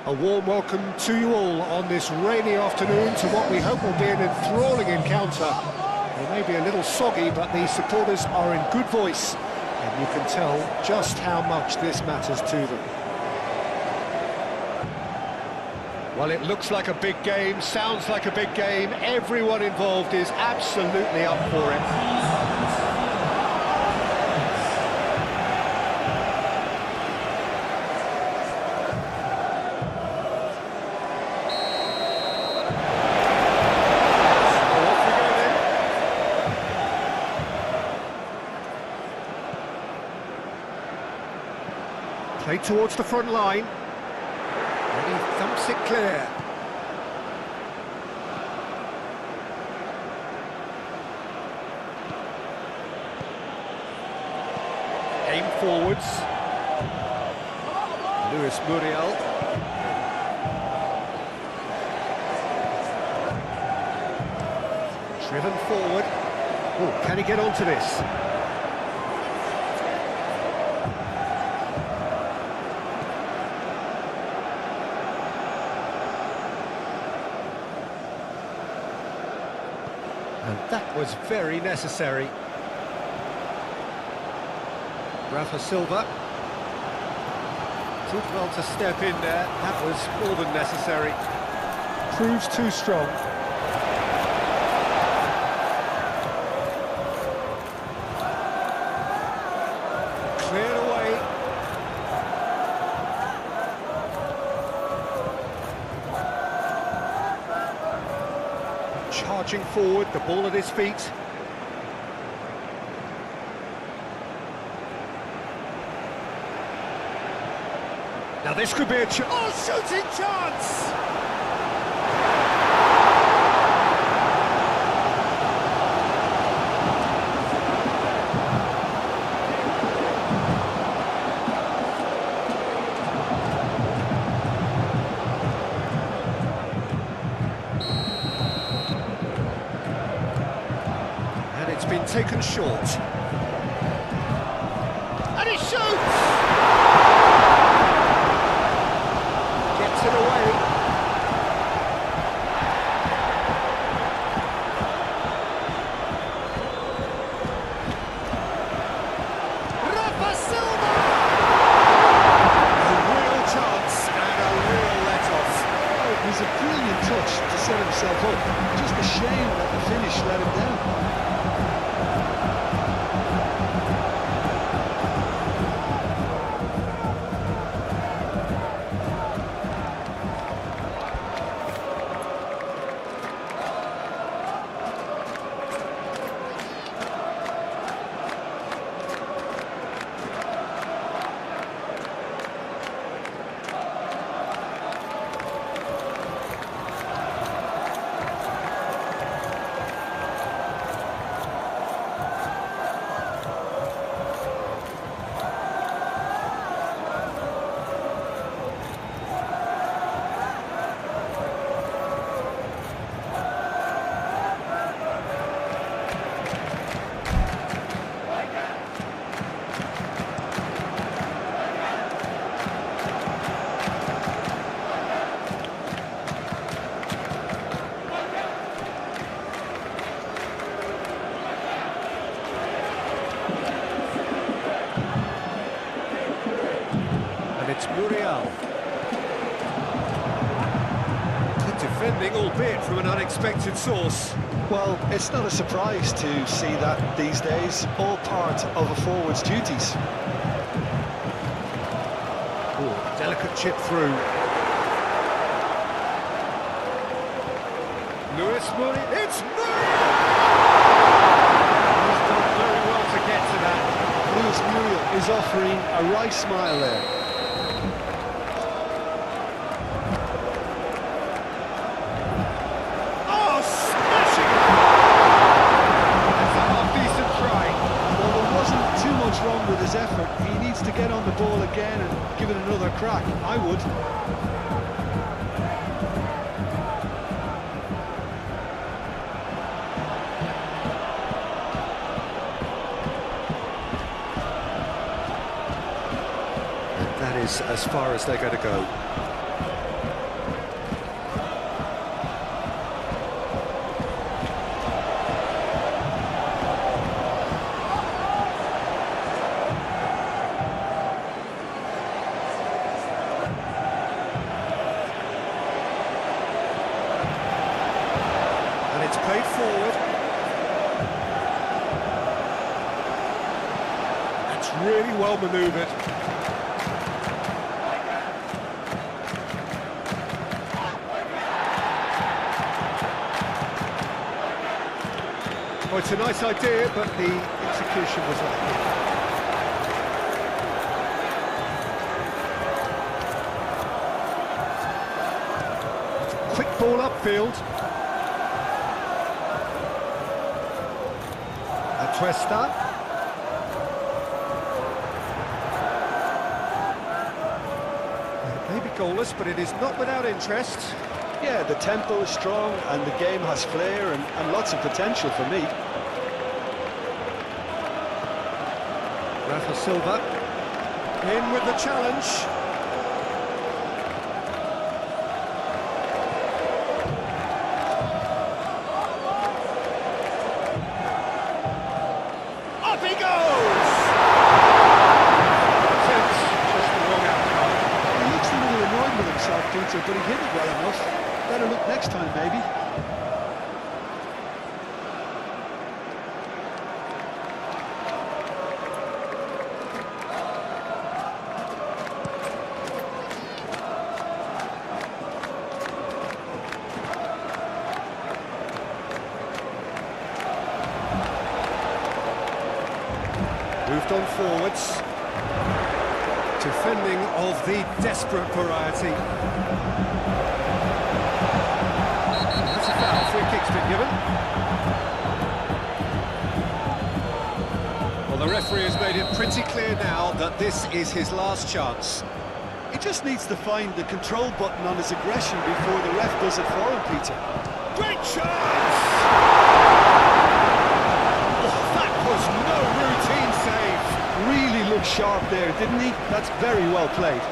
A warm welcome to you all on this rainy afternoon to what we hope will be an enthralling encounter. It may be a little soggy, but the supporters are in good voice, and you can tell just how much this matters to them. Well, it looks like a big game, sounds like a big game. Everyone involved is absolutely up for it. Played towards the front line, and he thumps it clear. Aim forwards. Luis Muriel. Driven forward. Oh, can he get onto this? And that was very necessary. Rafa Silva. Did well to step in there. That was more than necessary. Proves too strong. Cleared away. Charging forward, the ball at his feet. Now this could be a shooting chance! It's been taken short. And he shoots! Gets it away. Rafa Silva! A real chance and a real let-off. Oh, it was a brilliant touch to set himself up. Just a shame that the finish let him down. It's Muriel. Good defending, albeit from an unexpected source. Well, it's not a surprise to see that these days, all part of a forward's duties. Oh, delicate chip through. Luis Muriel. It's Muriel! He's done very well to get to that. Luis Muriel is offering a wry smile there. Wrong with his effort. He needs to get on the ball again and give it another crack. I would. And that is as far as they're going to go. played forward. That's really well manoeuvred. Well, it's a nice idea, but the execution was lacking. Quick ball upfield. Atuesta. It may be goalless, but it is not without interest. Yeah, the tempo is strong and the game has flair and lots of potential for me. Rafa Silva in with the challenge. Up he goes! Just the wrong outcome. He looks a little annoyed with himself, Peter, but he hit it well enough. Better look next time, maybe. Moved on forwards. Defending of the desperate variety. That's a foul. Free kick's been given. Well, the referee has made it pretty clear now that this is his last chance. He just needs to find the control button on his aggression before the ref does it for him, Peter. Great chance! Oh, that was no routine save. Really looked sharp there, didn't he? That's very well played.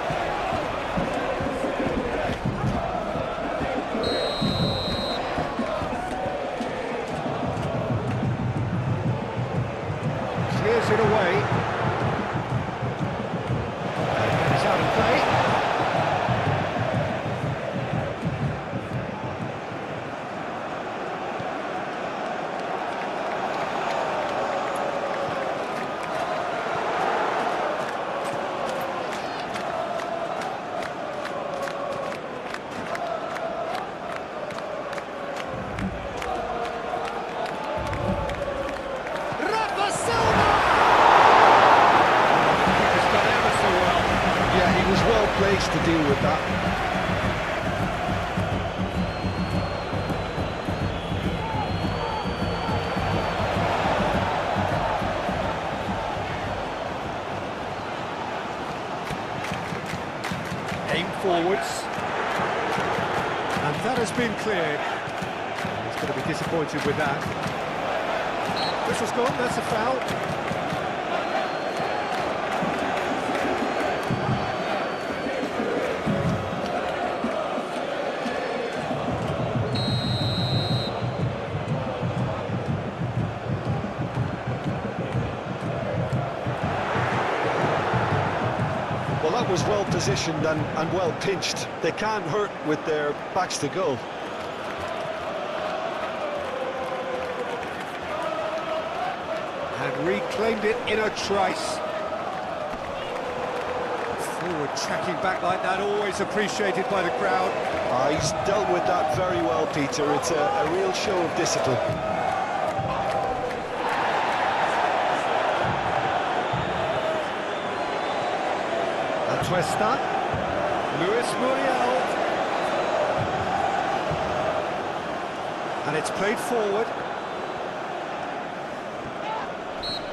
Clears it away. He's out of play. Rafa Silva! He's done ever so well. Yeah, he was well placed to deal with that. Aim forwards. And that has been cleared. He's going to be disappointed with that. Whistle's gone, that's a foul. Well, that was well positioned and well pinched. They can't hurt with their backs to goal. And reclaimed it in a trice. Forward tracking back like that, always appreciated by the crowd. He's dealt with that very well, Peter. It's a real show of discipline. Atuesta. Luis Muriel. And it's played forward.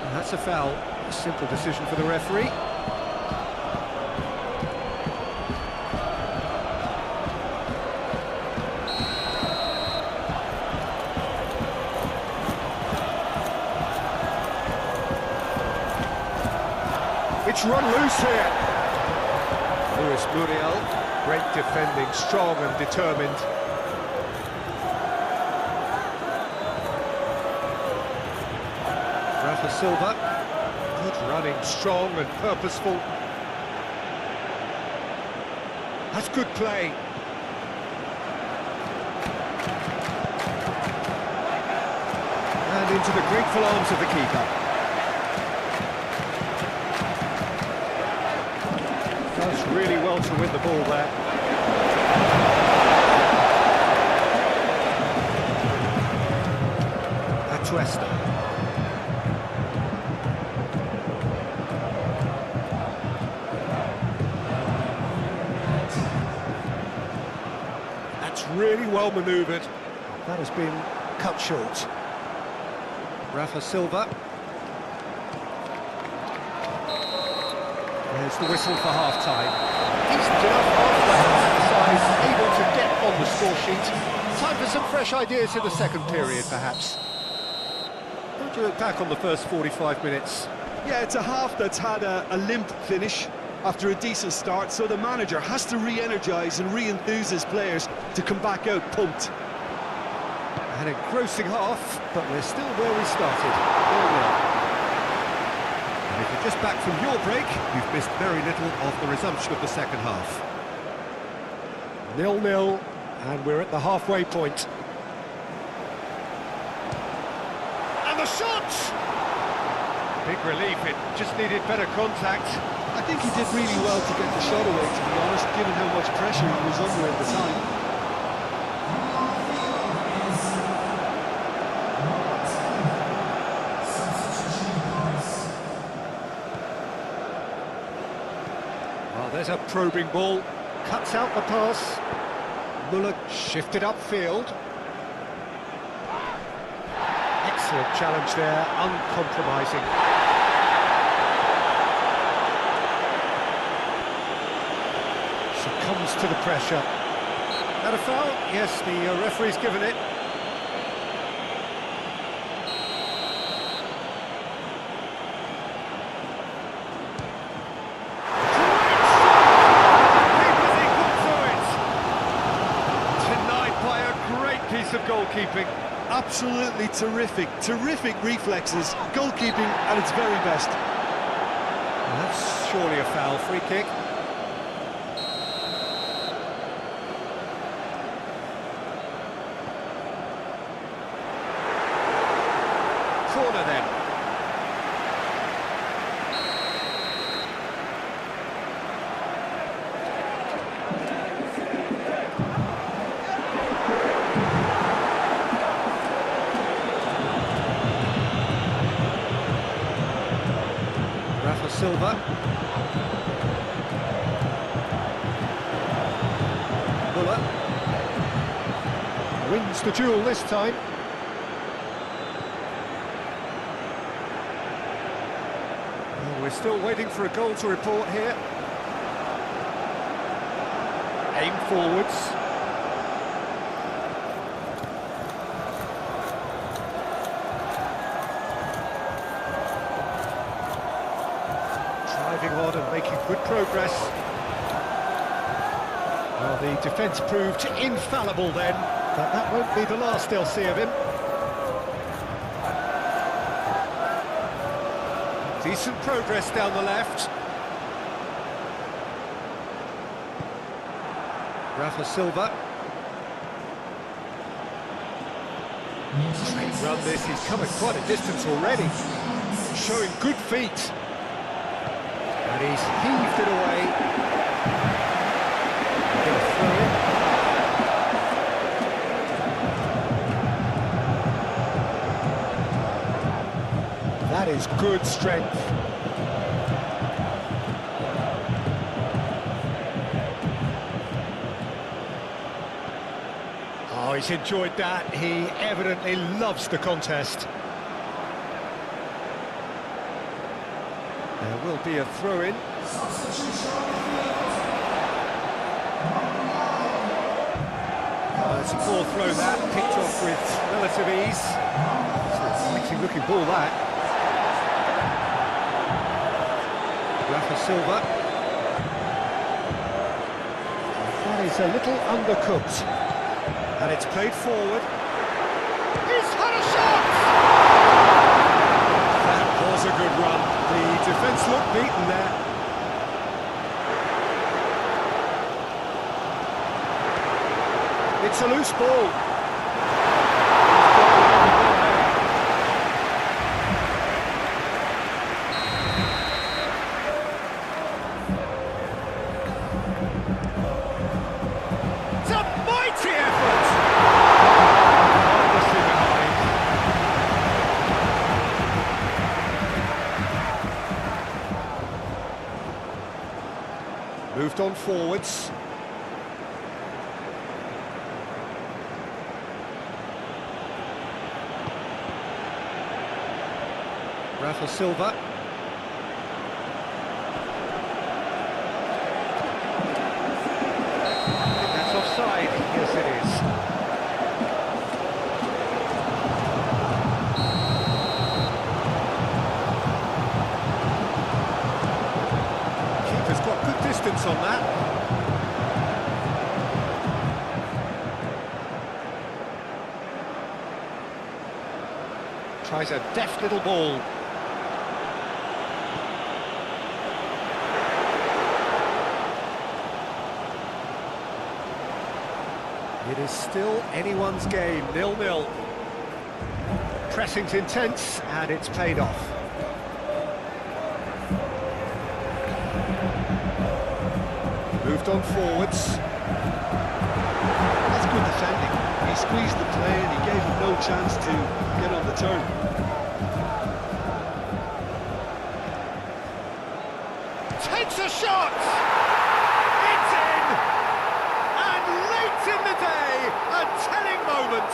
And that's a foul. A simple decision for the referee. It's run loose here. Luis Muriel, great defending, strong and determined. Rafa Silva, good running, strong and purposeful. That's good play. the grateful arms of the keeper. Does really well to win the ball there. Atuesta. That's really well manoeuvred. That has been cut short. Rafa Silva. There's the whistle for half-time. Decent enough halfway, the side able to get on the score sheet. Time for some fresh ideas in the second period, perhaps. How do you look back on the first 45 minutes? Yeah, it's a half that's had a limp finish after a decent start, so the manager has to re-energise and re-enthuse his players to come back out pumped. An engrossing half, but we're still where we started. 0-0. And if you're just back from your break, you've missed very little of the resumption of the second half. 0-0, and we're at the halfway point. And the shot! Big relief, it just needed better contact. I think he did really well to get the shot away, to be honest, given how much pressure he was under at the time. Well, there's a probing ball, cuts out the pass. Muller shifted upfield. Excellent challenge there, uncompromising. Succumbs to the pressure. That a foul? Yes, the referee's given it. Piece of goalkeeping. Absolutely terrific reflexes, goalkeeping at its very best. Well, that's surely a foul. Free kick. Corner then. Rafa Silva. Muller. Wins the duel this time. Well, we're still waiting for a goal to report here. Aim forwards. Driving on and making good progress. Well, the defence proved infallible then, but that won't be the last they'll see of him. Decent progress down the left. Rafa Silva. Great run this, he's come at quite a distance already. Showing good feet. And he's heaved it away. Gonna throw it. That is good strength. Oh, he's enjoyed that. He evidently loves the contest. There will be a throw-in. It's a poor throw that, picked off with relative ease. It's an exciting looking ball that. Rafa Silva. That is a little undercooked. And it's played forward. He's had a shot! That was a good run. The defence looked beaten there. It's a loose ball. on forwards. Rafa Silva. I think that's offside. Yes, it is. Keeper's got good distance on that. Tries a deft little ball. It is still anyone's game, 0-0. Pressing's intense, and it's paid off. Moved on forwards. That's good defending. He squeezed the play and he gave him no chance to get on the turn. Takes a shot! It's in! And late in the day, a telling moment.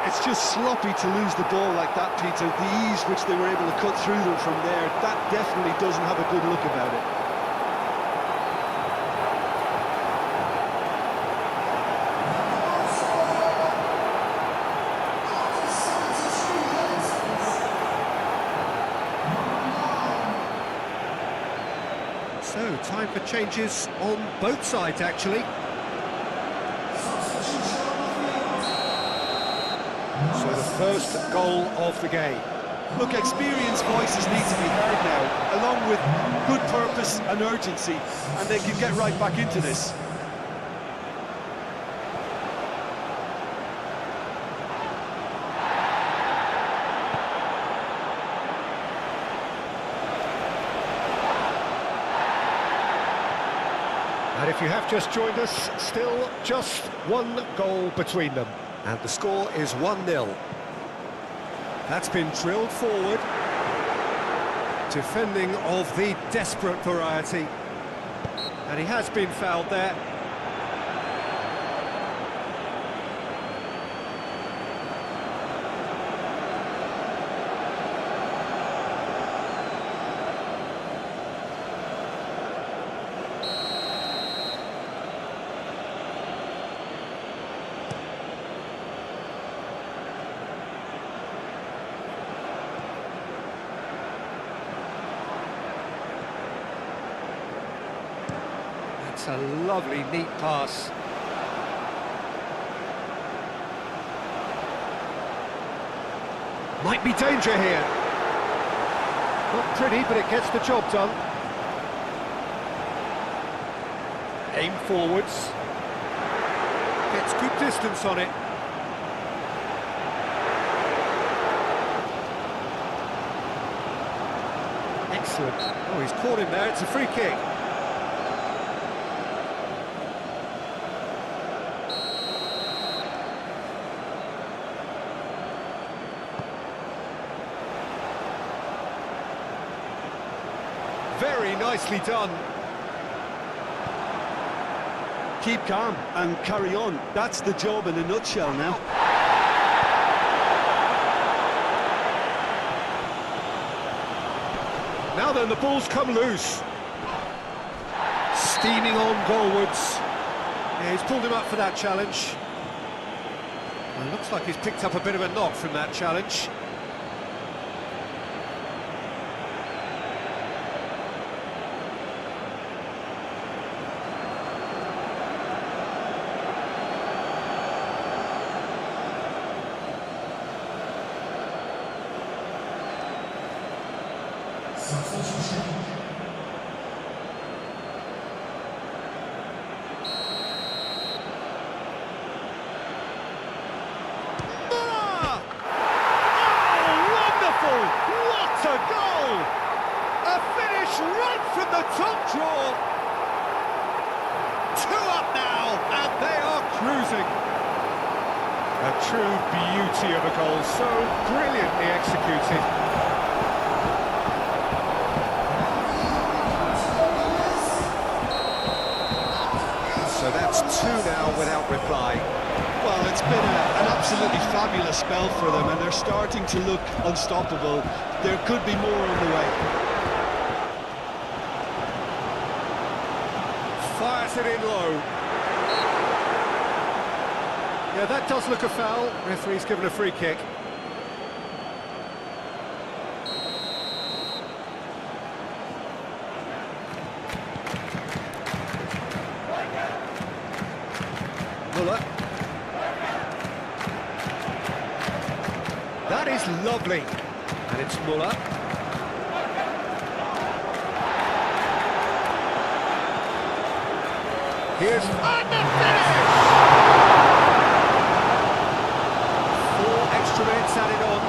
It's just sloppy to lose the ball like that, Peter. The ease which they were able to cut through them from there, that definitely doesn't have a good look about it. So, time for changes on both sides, actually. So, the first goal of the game. Look, experienced voices need to be heard now, along with good purpose and urgency, and they can get right back into this. And if you have just joined us, still just one goal between them. And the score is 1-0. That's been drilled forward. Defending of the desperate variety. And he has been fouled there. It's a lovely, neat pass. Might be danger here. Not pretty, but it gets the job done. Aim forwards. Gets good distance on it. Excellent. Oh, he's caught him there. It's a free kick. Very nicely done. Keep calm and carry on. That's the job in a nutshell now. Now then, the ball's come loose. Steaming on goalwards. Yeah, he's pulled him up for that challenge. Well, it looks like he's picked up a bit of a knock from that challenge. What a goal! A finish right from the top draw. 2 up now, and they are cruising. A true beauty of a goal, so brilliantly executed. So that's two now without reply. Well, it's been an absolutely fabulous spell for them, and they're starting to look unstoppable. There could be more on the way. Fires it in low. Yeah, that does look a foul. Referee's given a free kick. Muller. That is lovely. And it's Muller. Here's... And the finish! 4 extra minutes added on.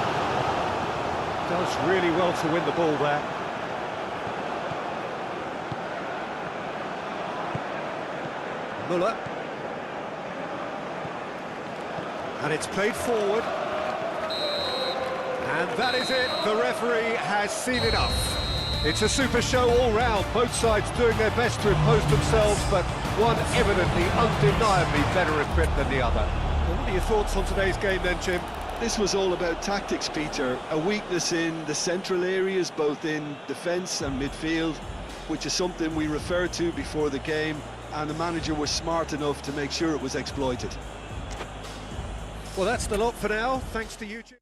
Does really well to win the ball there. Muller. And it's played forward. And that is it. The referee has seen enough. It's a super show all round. Both sides doing their best to impose themselves, but one evidently, undeniably better equipped than the other. Well, what are your thoughts on today's game then, Jim? This was all about tactics, Peter. A weakness in the central areas, both in defence and midfield, which is something we referred to before the game, and the manager was smart enough to make sure it was exploited. Well, that's the lot for now. Thanks to you, Jim.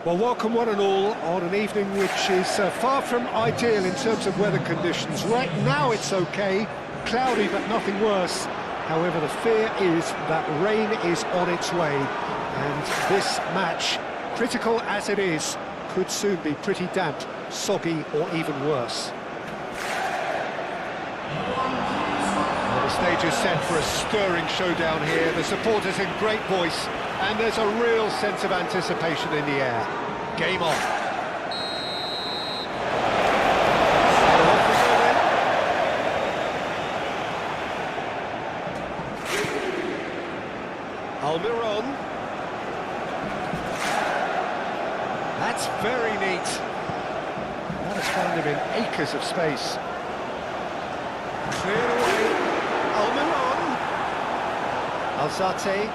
Well, welcome one and all on an evening which is far from ideal in terms of weather conditions. Right now it's okay, cloudy but nothing worse. However, the fear is that rain is on its way, and this match, critical as it is, could soon be pretty damp, soggy or even worse. Well, the stage is set for a stirring showdown here. The supporters in great voice, and there's a real sense of anticipation in the air. Game on. Almiron. That's very neat. That has found him in acres of space. Cleared away. Almiron. Alzate.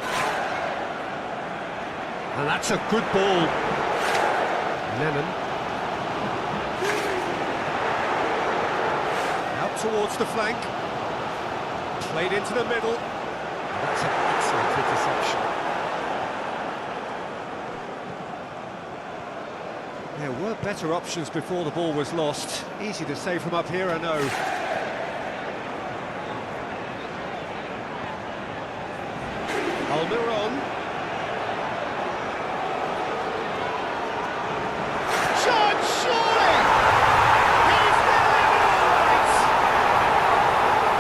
And that's a good ball. Lennon. Out towards the flank. Played into the middle. That's an excellent interception. There were better options before the ball was lost. Easy to say from up here, I know. Almiron.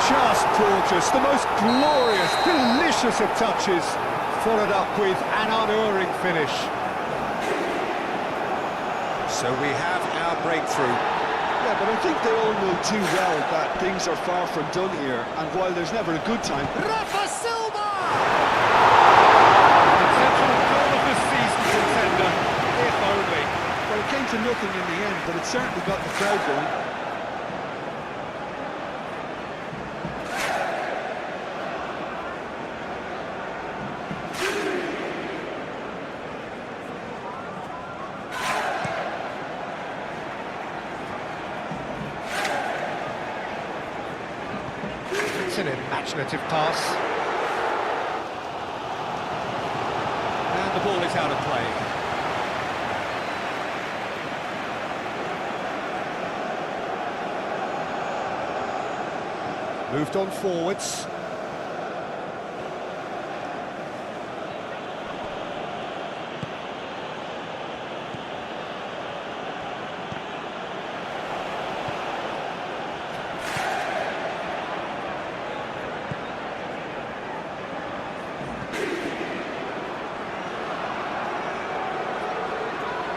Just gorgeous, the most glorious, delicious of touches, followed up with an unerring finish. So we have our breakthrough. Yeah, but I think they all know too well that things are far from done here, and while there's never a good time... Rafa Silva! Exceptional goal of the season, contender, if only. Well, it came to nothing in the end, but it certainly got the crowd going. That's an imaginative pass. And the ball is out of play. Moved on forwards.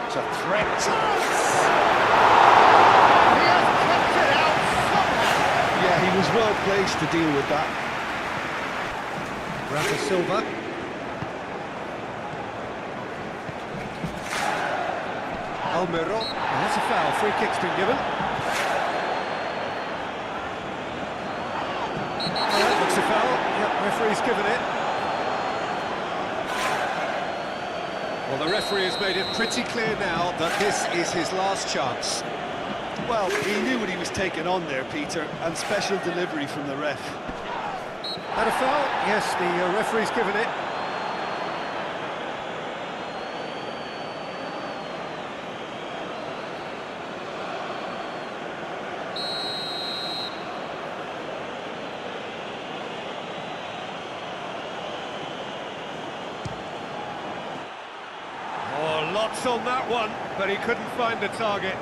It's a threat. Chance! He has kept it out somehow. Yeah, he was well placed to deal with that. Rafa Silva. Almiron. And that's a foul. Free kick's been given. Oh, that looks a foul. Yep, referee's given it. Well, the referee has made it pretty clear now that this is his last chance. Well, he knew what he was taking on there, Peter, and special delivery from the ref. Had a foul? Yes, the referee's given it. Oh, lots on that one, but he couldn't find the target.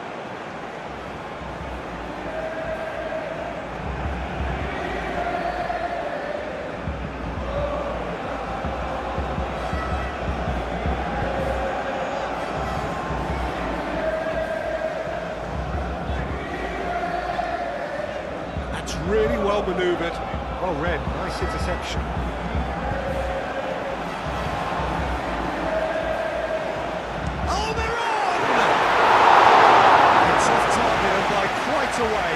That's really well manoeuvred. Well read, nice interception. It's off target and by quite a way.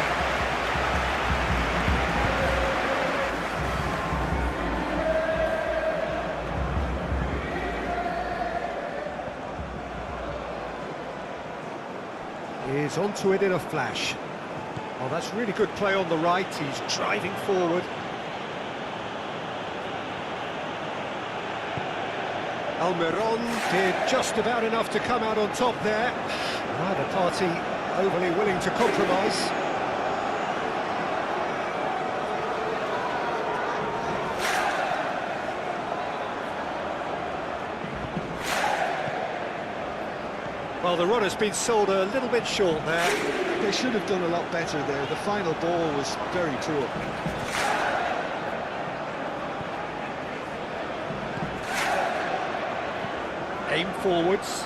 He's onto it in a flash. Oh, that's really good play on the right. He's driving forward. Almiron did just about enough to come out on top there. Neither party overly willing to compromise. Well, the run has been sold a little bit short there. They should have done a lot better there. The final ball was very poor. Aim forwards.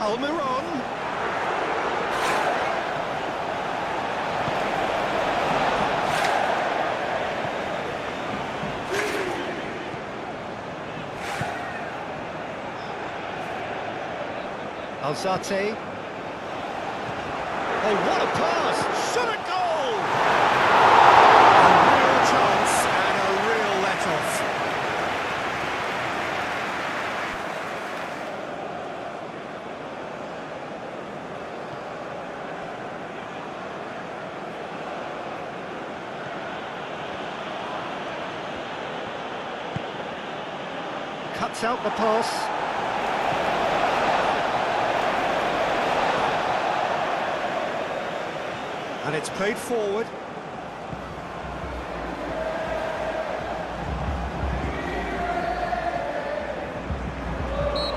Almiron. Alzate. Oh, what a pass! Shot a goal! A real chance and a real let-off. Cuts out the pass. And it's played forward.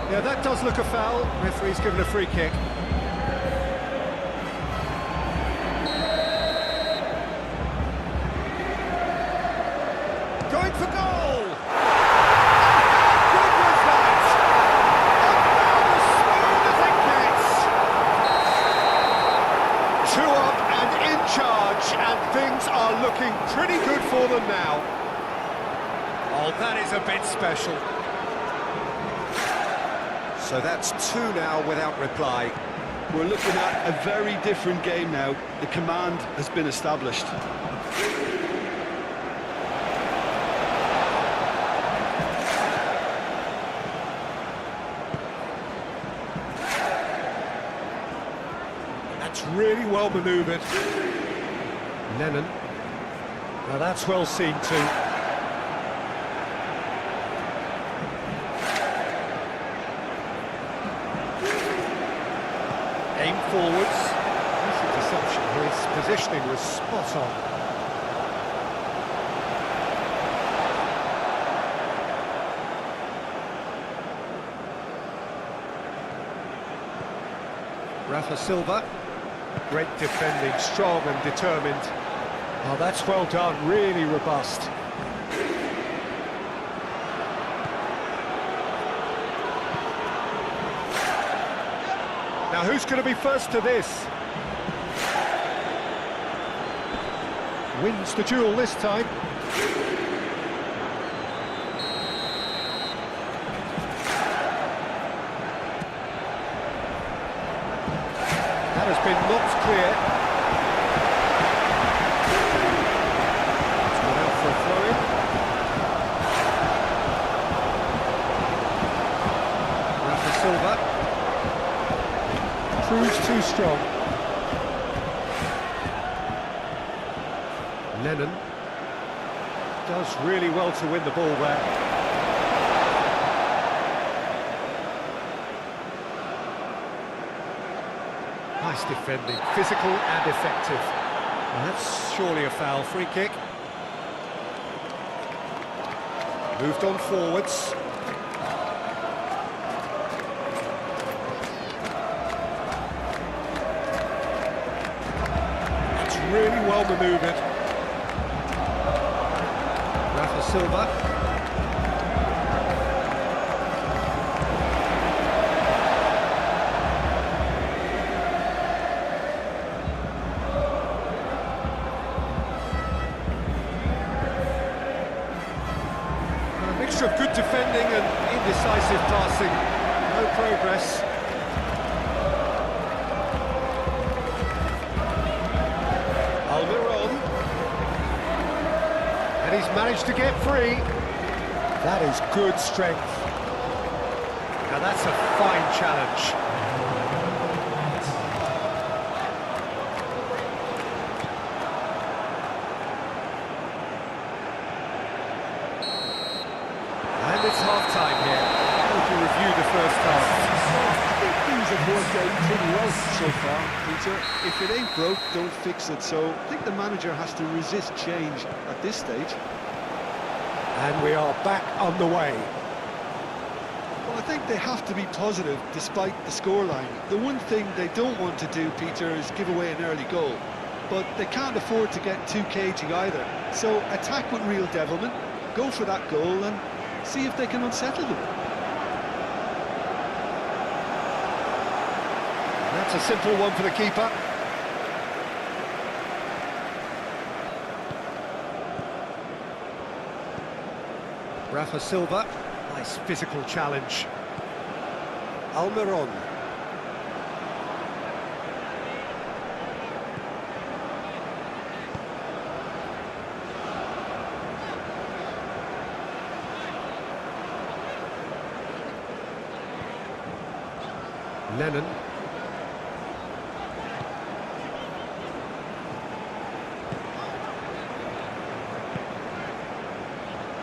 Yeah, that does look a foul. Referee's given a free kick. Going for goal! Good with that! About as smooth as it gets! 2 up and in charge, and things are looking pretty good for them now. Oh, that is a bit special. So that's 2 now without reply. We're looking at a very different game now. The command has been established. That's really well manoeuvred. Lennon. Now that's well seen too. Aim forwards. Easy deception. His positioning was spot on. Rafa Silva. Great defending, strong and determined. Oh, that's well done, really robust. Now who's going to be first to this? Wins the duel this time. That has been knocked clear. It's gone out for a throw-in. Rafa Silva proves too strong. Lennon does really well to win the ball there. Nice defending, physical and effective. Well, that's surely a foul. Free kick. Moved on forwards. It's really well manoeuvred. Rafa Silva. Of good defending and indecisive passing, no progress. Almiron, and he's managed to get free. That is good strength. Now that's a fine challenge. It's half-time here. How would you review the first half? I think things have worked out pretty well so far, Peter. If it ain't broke, don't fix it. So I think the manager has to resist change at this stage. And we are back on the way. Well, I think they have to be positive despite the scoreline. The one thing they don't want to do, Peter, is give away an early goal. But they can't afford to get too cagey either. So attack with real devilment, go for that goal and see if they can unsettle them. That's a simple one for the keeper. Rafa Silva, nice physical challenge. Almiron. Lennon.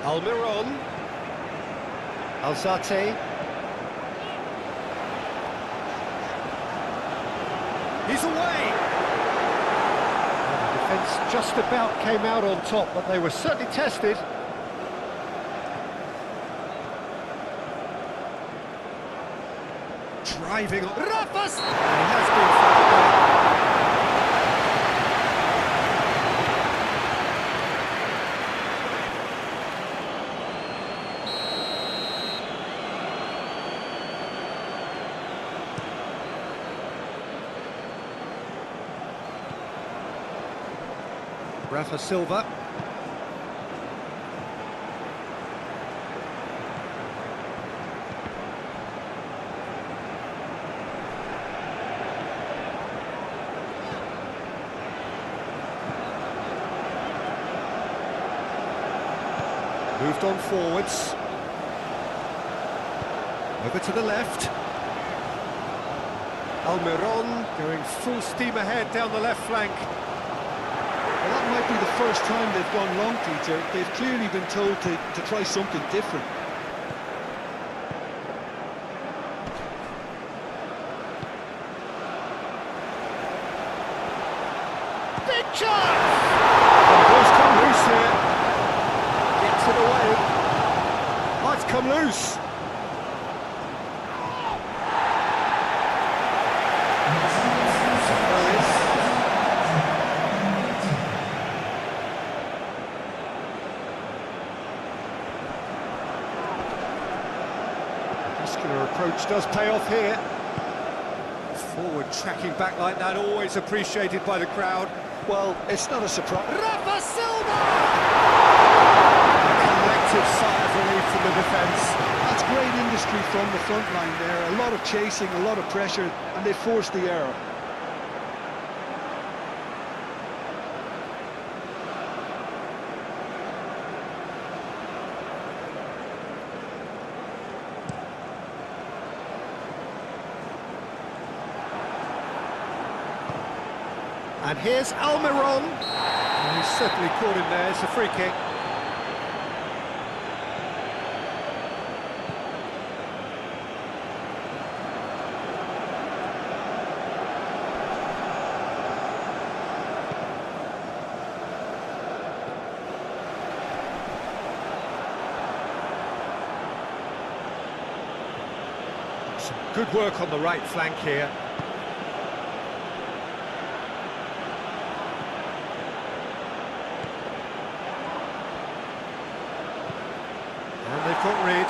Almiron. Alzate. He's away! The defence just about came out on top, but they were certainly tested. Driving on. Rafa! He has been fouled back. Rafa Silva. Moved on forwards. Over to the left. Almiron going full steam ahead down the left flank. Well, that be the first time they've gone long, Peter. They've clearly been told to try something different. Big chance! And the ball's come loose here. Gets it away. Oh, it's come loose. Muscular approach does pay off here. Forward tracking back like that, always appreciated by the crowd. Well, it's not a surprise. Rafa Silva! A collective sigh of relief from the defence. That's great industry from the front line there. A lot of chasing, a lot of pressure, and they forced the error. And here's Almiron. Oh, he's certainly caught him there. It's a free kick. Some good work on the right flank here. And they've got Reed.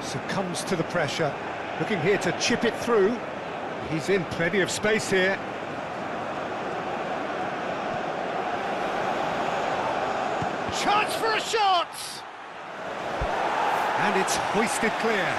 Succumbs to the pressure. Looking here to chip it through. He's in plenty of space here. Chance for a shot! And it's hoisted clear.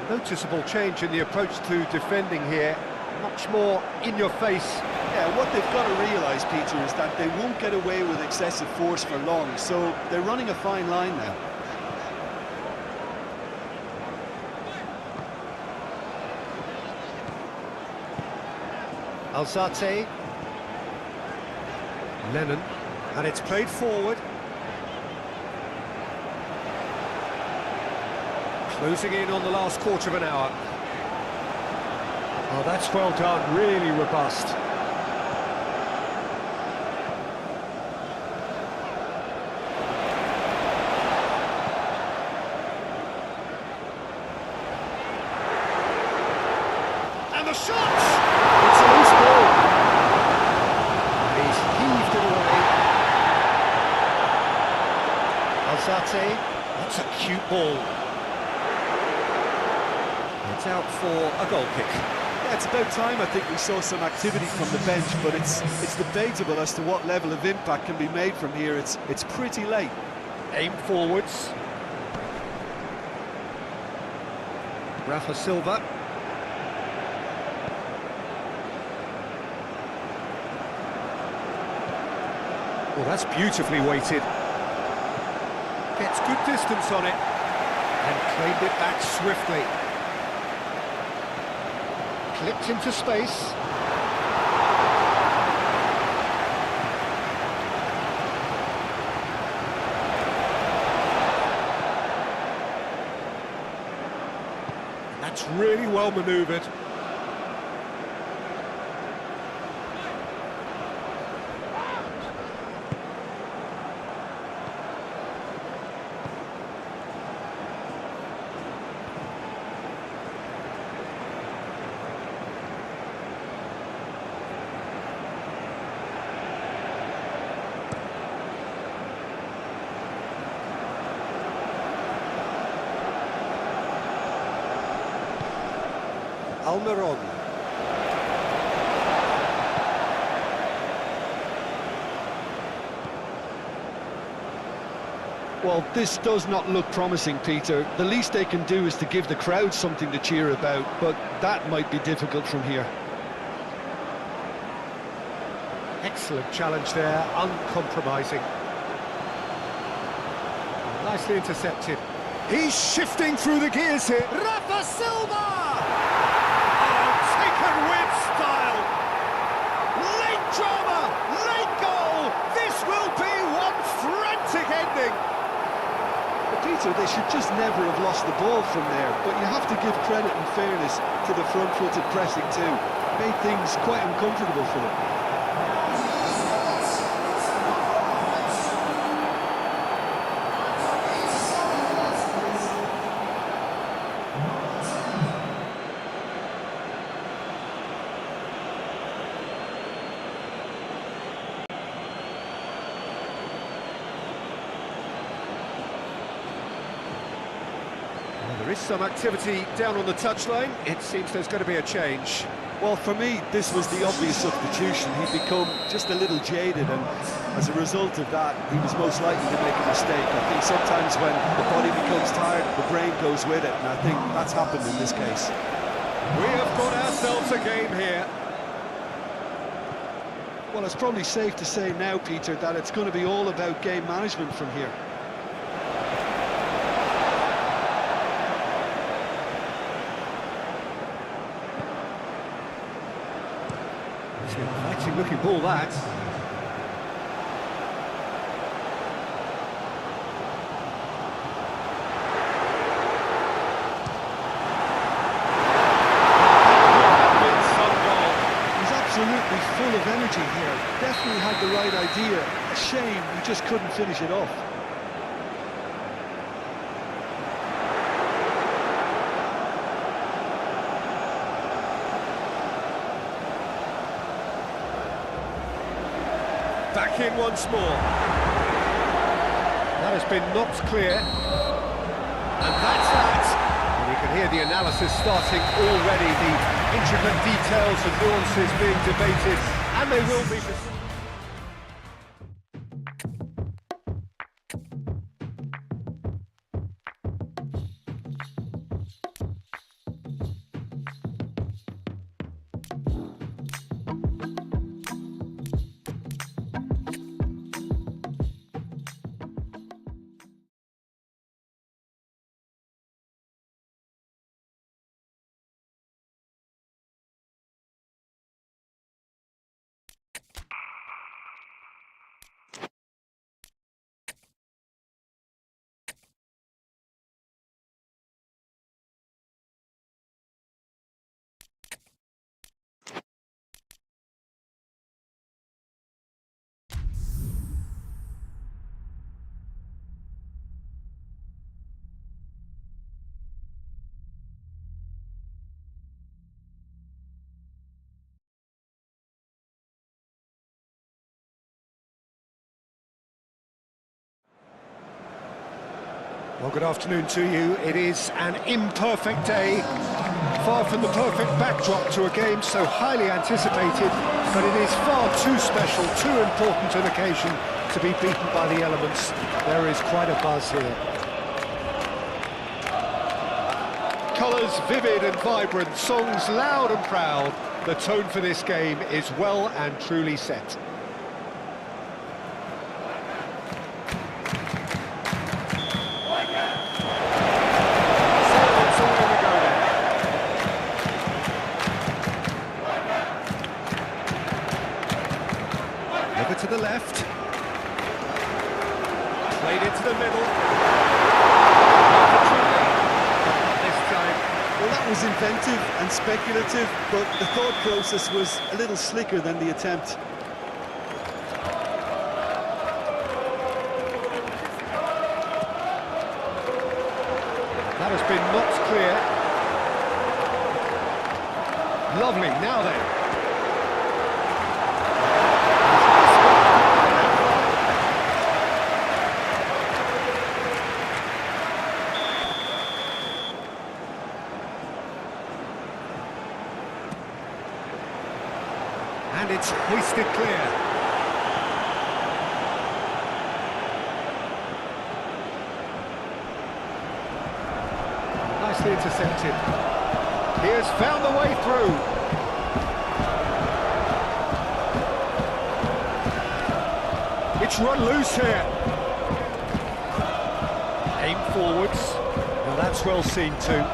Noticeable change in the approach to defending here. Much more in your face. Yeah, what they've got to realise, Peter, is that they won't get away with excessive force for long, so they're running a fine line now. Alzate. Lennon. And it's played forward. Closing in on the last quarter of an hour. Oh, that's well done, really robust. And the shot! It's a loose ball. He's heaved it away. Alzate, that's a cute ball. It's out for a goal kick. Yeah, it's about time I think we saw some activity from the bench, but it's debatable as to what level of impact can be made from here. It's pretty late. Aim forwards. Rafa Silva. Well, that's beautifully weighted. Gets good distance on it and claimed it back swiftly. Clipped into space. That's really well manoeuvred. Almiron. Well, this does not look promising, Peter. The least they can do is to give the crowd something to cheer about, but that might be difficult from here. Excellent challenge there, uncompromising. Nicely intercepted. He's shifting through the gears here. Rafa Silva! Oh, taken with style. Late drama, late goal. This will be one frantic ending. But Peter, they should just never have lost the ball from there, but you have to give credit and fairness to the front-footed pressing too. Made things quite uncomfortable for them. There is some activity down on the touchline. It seems there's going to be a change. Well, for me, this was the obvious substitution. He'd become just a little jaded, and as a result of that, he was most likely to make a mistake. I think sometimes when the body becomes tired, the brain goes with it, and I think that's happened in this case. We have got ourselves a game here. Well, it's probably safe to say now, Peter, that it's going to be all about game management from here. Exciting looking ball, that. He's absolutely full of energy here. Definitely had the right idea. A shame he just couldn't finish it off. Back in once more. That has been knocked clear. And that's that. And you can hear the analysis starting already, the intricate details and nuances being debated, and they will be. Well, good afternoon to you. It is an imperfect day, far from the perfect backdrop to a game so highly anticipated, but it is far too special, too important an occasion to be beaten by the elements. There is quite a buzz here. Colours vivid and vibrant, songs loud and proud. The tone for this game is well and truly set. To the left, played into the middle. This time, Well, that was was inventive and speculative, but the thought process was a little slicker than the attempt. That has been knocked clear. Lovely, now then. And it's hoisted clear. Nicely intercepted. He has found the way through. It's run loose here. Aim forwards. Now that's well seen too.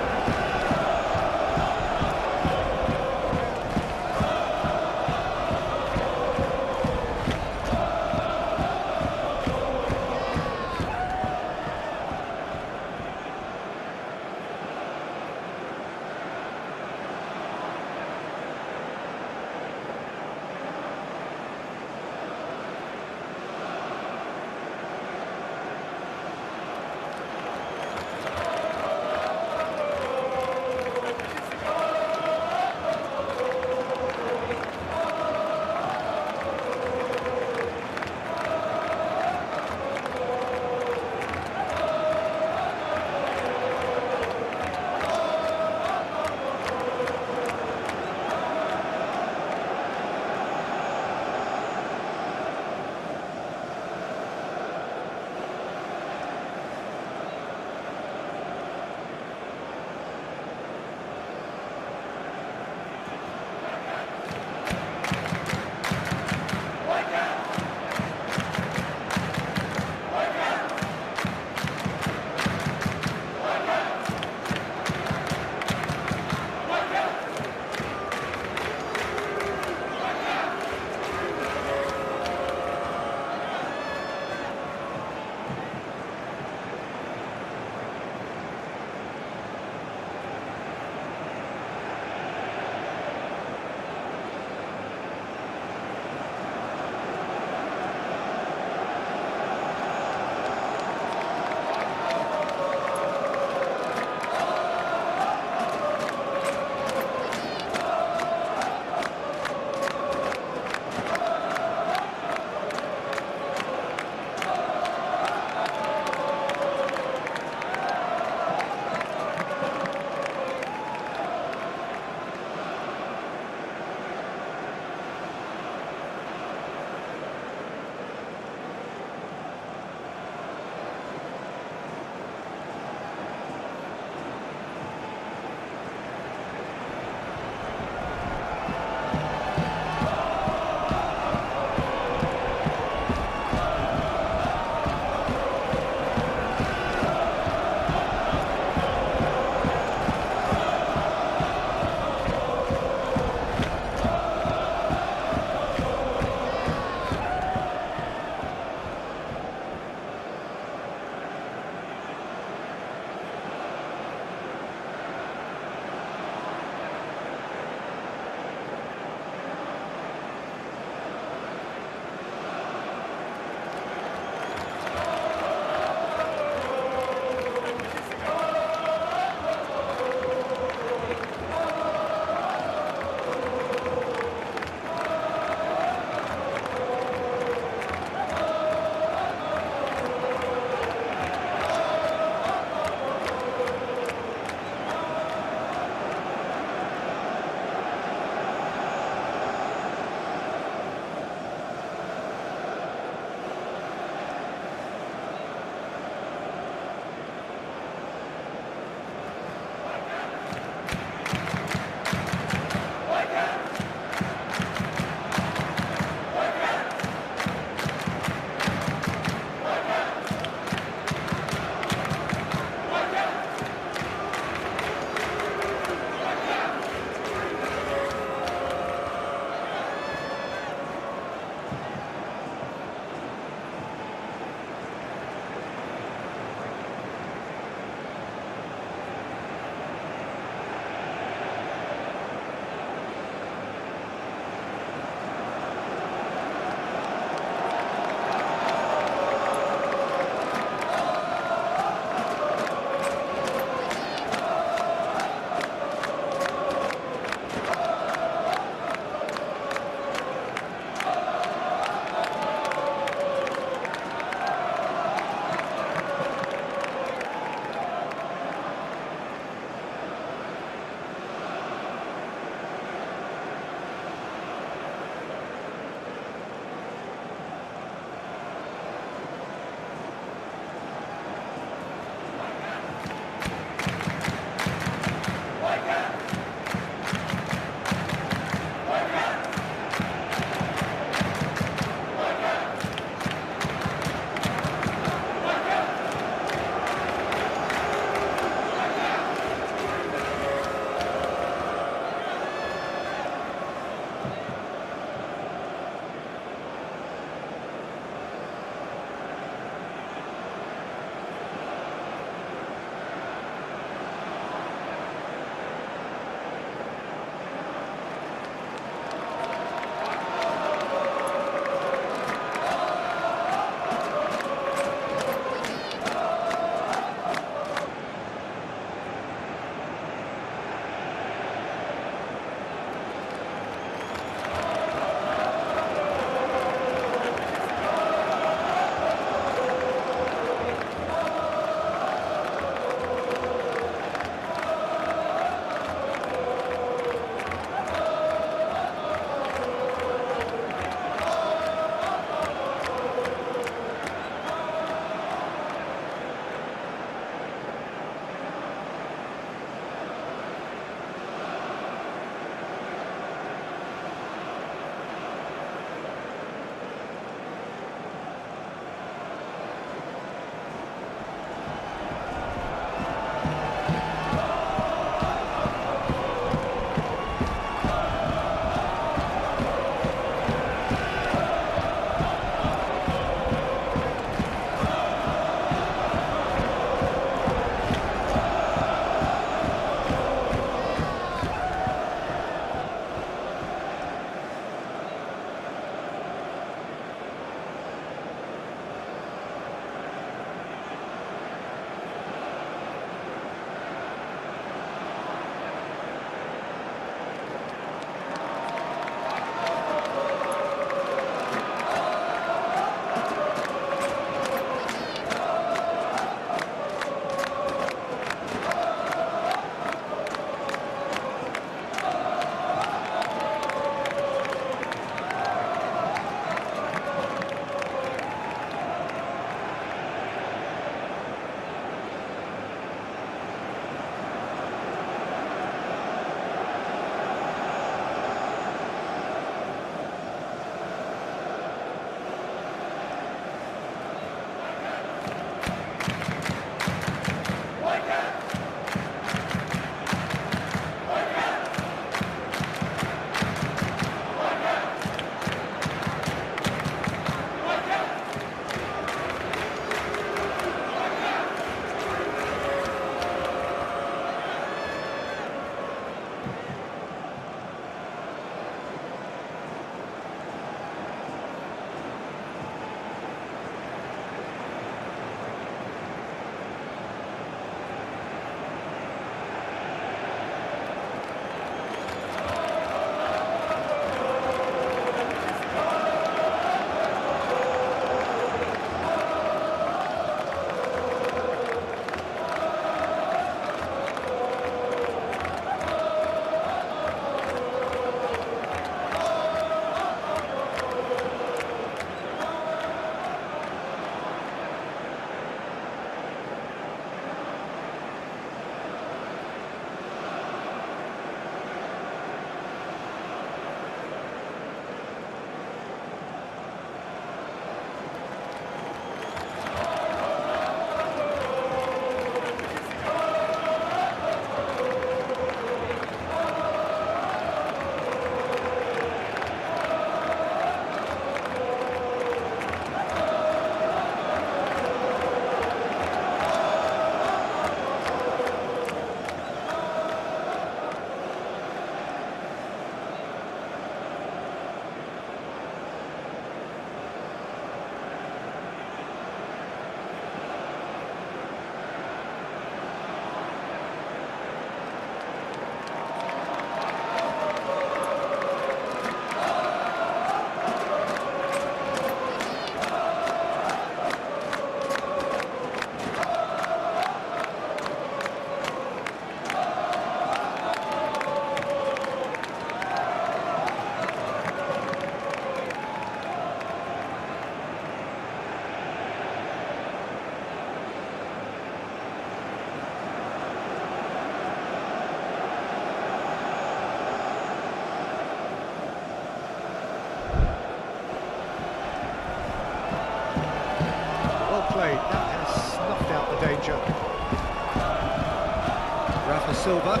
Silva.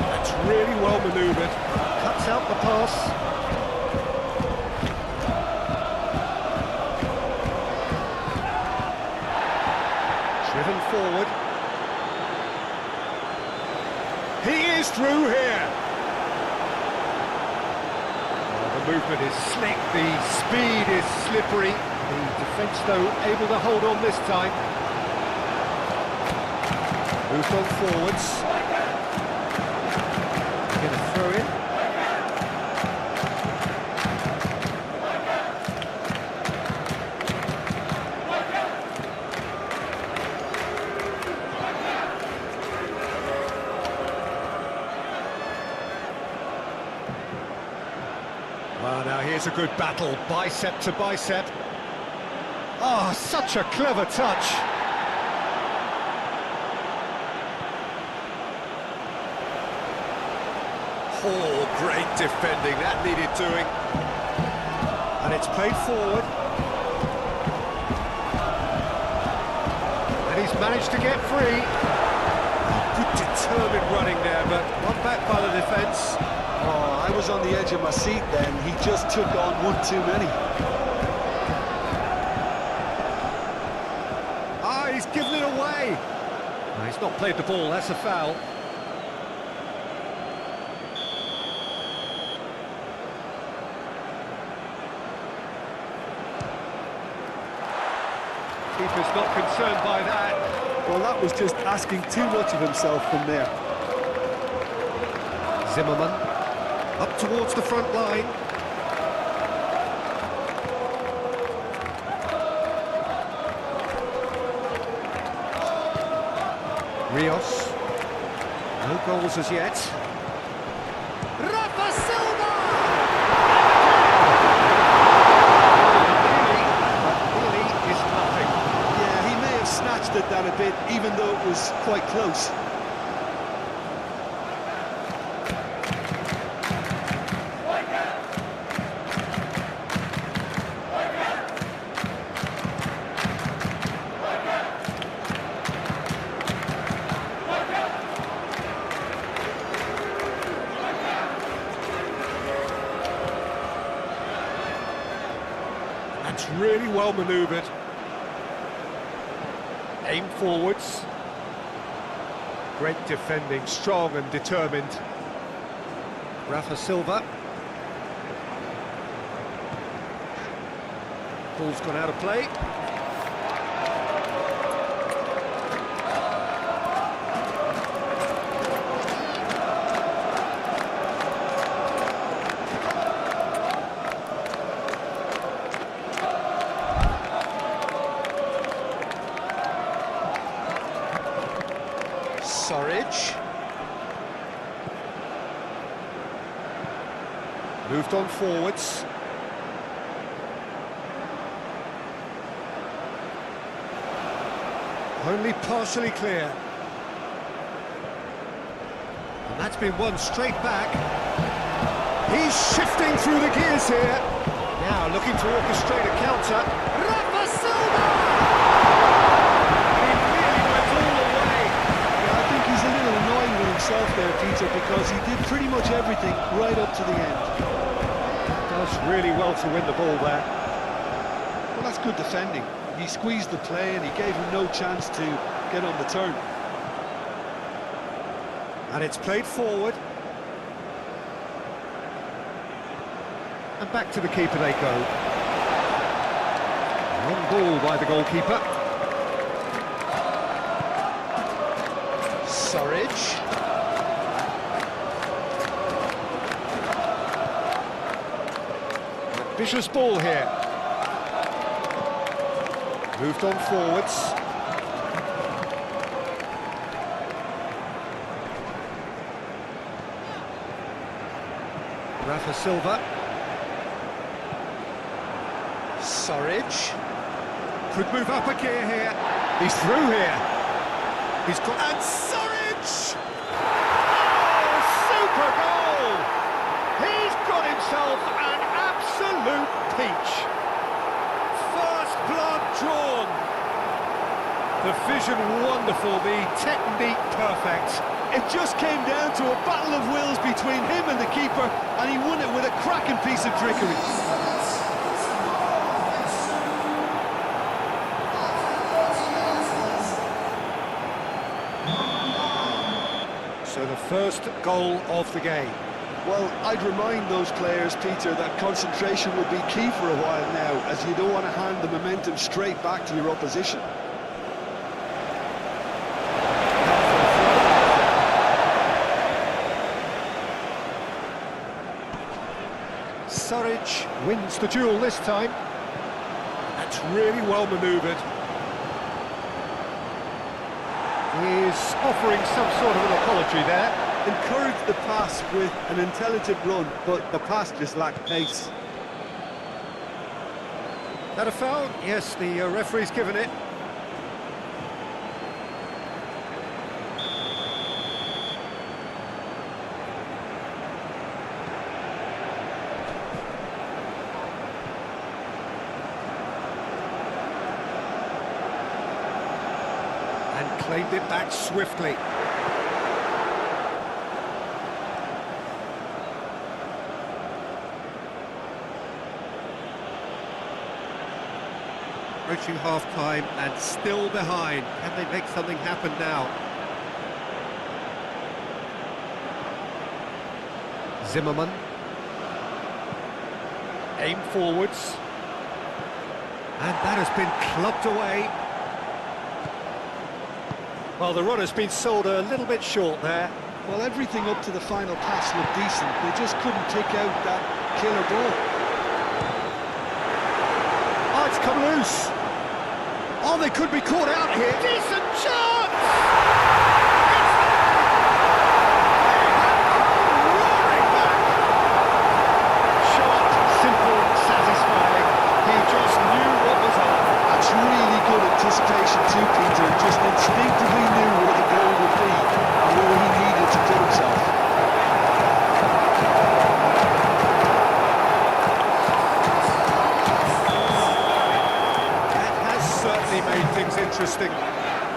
That's really well manoeuvred. Cuts out the pass. Driven forward. He is through here. Oh, the movement is slick, the speed is slippery. The defence, though, able to hold on this time. Moved on forwards. Going to throw in. Well, now here's a good battle, bicep to bicep. Oh, such a clever touch. Oh, great defending, that needed doing. And it's played forward. And he's managed to get free. Good determined running there, but one back by the defence. Oh, I was on the edge of my seat then. He just took on one too many. Ah, he's given it away. No, he's not played the ball, that's a foul. Keeper's not concerned by that. Well, that was just asking too much of himself from there. Zimmerman, up towards the front line. Rios, no goals as yet. Rafa Silva! Really is nothing. Yeah, he may have snatched at that a bit, even though it was quite close. That's really well manoeuvred. Aim forwards. Great defending, strong and determined. Rafa Silva. Ball's gone out of play. Surridge. Moved on forwards. Only partially clear. And that's been won straight back. He's shifting through the gears here. Now looking to orchestrate a counter. Rafa Silva! He really went all the way. Yeah, I think he's a little annoyed with himself there, Peter, because he did pretty much everything right up to the end. Does really well to win the ball there. Well, that's good defending. He squeezed the play and he gave him no chance to get on the turn. And it's played forward. And back to the keeper they go. Long ball by the goalkeeper. Surridge. Vicious ball here. Moved on forwards. Rafa Silva. Surridge. Could move up a gear here. He's through here. He's got... And Surridge! Oh, super goal! He's got himself an absolute peach. First blood drawn. The vision wonderful, the technique perfect. It just came down to a battle of wills between him and the keeper, and he won it with a cracking piece of trickery. So the first goal of the game. Well, I'd remind those players, Peter, that concentration will be key for a while now, as you don't want to hand the momentum straight back to your opposition. Surridge wins the duel this time. That's really well manoeuvred. He's offering some sort of an apology there. Encouraged the pass with an intelligent run, but the pass just lacked pace. That a foul? Yes, the referee's given it. And claimed it back swiftly. Approaching half-time and still behind. Can they make something happen now? Zimmerman. Aim forwards. And that has been clubbed away. Well, the run has been sold a little bit short there. Well, everything up to the final pass looked decent. They just couldn't pick out that killer ball. Oh, it's come loose. Oh, they could be caught out here. Decent chance! Roaring back. Sharp, simple, satisfying. He just knew what was on. That's really good anticipation too, Peter. Just instinctively knew what the goal would be and where he needed to put himself. Made things interesting.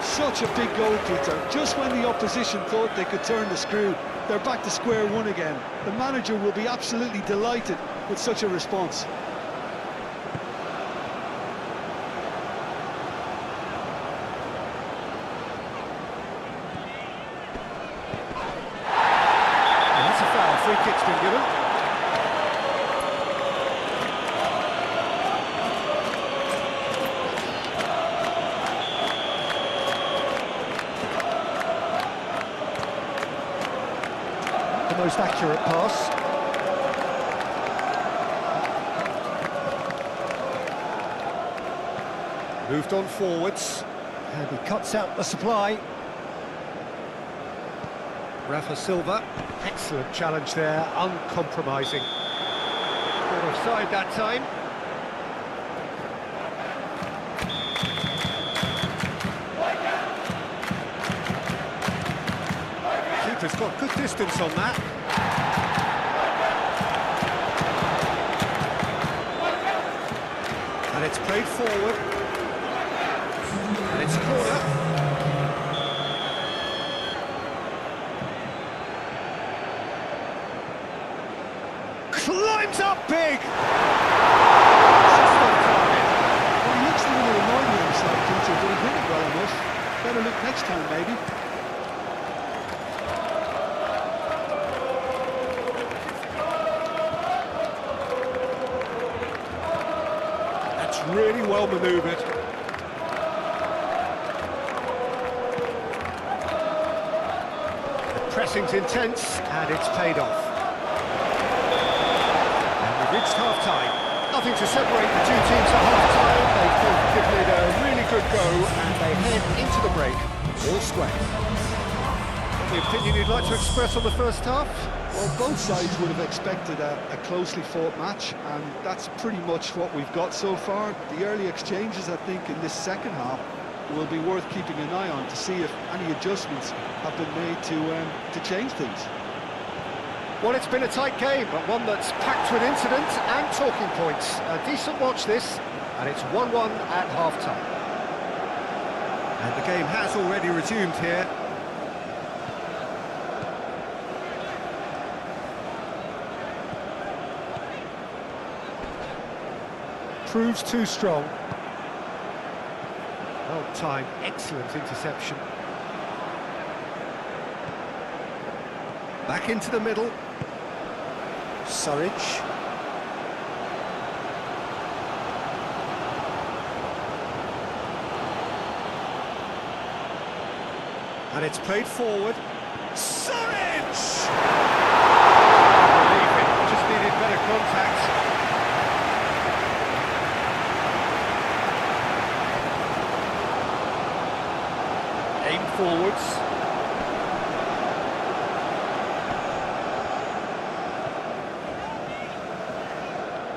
Such a big goal, Peter. Just when the opposition thought they could turn the screw, they're back to square one again. The manager will be absolutely delighted with such a response. And that's a foul. Free kick's been given. The most accurate pass. Moved on forwards, and he cuts out the supply. Rafa Silva, excellent challenge there, uncompromising. Caught offside that time. Keeper's got good distance on that. And it's played forward. And it's a corner. Climbs up big! Well, he looks a little annoyed with himself, Peter, but he hit it well enough. Better look next time, maybe. Really well manoeuvred. The pressing's intense and it's paid off. And we've reached half-time. Nothing to separate the two teams at half-time. They've both given it a really good go and they head into the break all square. The opinion you'd like to express on the first half? Well, both sides would have expected a closely fought match, and that's pretty much what we've got so far. The early exchanges, I think, in this second half will be worth keeping an eye on to see if any adjustments have been made to change things. Well, it's been a tight game, but one that's packed with incident and talking points. A decent watch this, and it's 1-1 at half-time. And And the game has already resumed here. Proves too strong. Well timed, excellent interception. Back into the middle. Surridge. And it's played forward. Surridge! Just needed better contact. Aim forwards.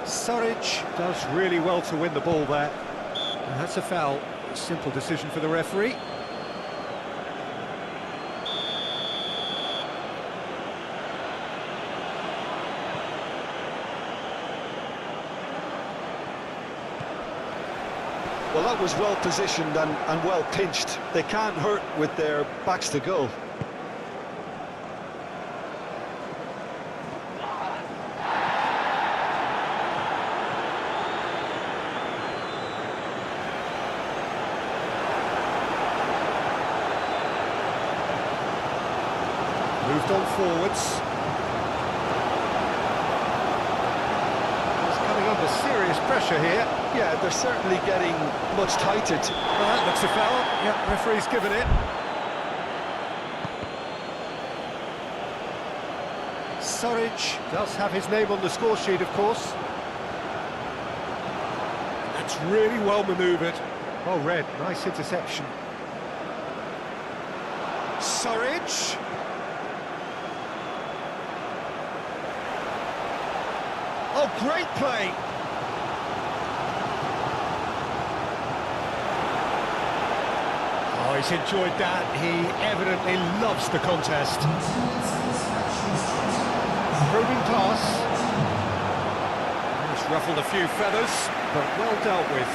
Surridge does really well to win the ball there. And that's a foul. Simple decision for the referee. Well, that was well positioned and well pinched. They can't hurt with their backs to goal. Moved on forwards. He's coming under serious pressure here. Yeah, they're certainly getting much tighter. Well, that looks a foul. Yep, referee's given it. Surridge does have his name on the score sheet, of course. That's really well manoeuvred. Well read, nice interception. Surridge. Oh, great play! Oh, he's enjoyed that. He evidently loves the contest. Probing pass. It's ruffled a few feathers, But well dealt with.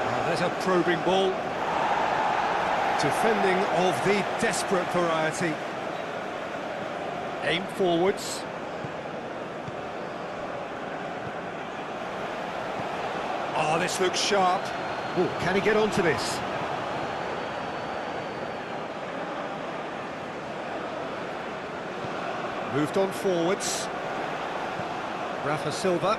Oh, there's a probing ball. defending of the desperate variety. Aim forwards. Oh, this looks sharp. Oh, can he get onto this? Moved on forwards. Rafa Silva.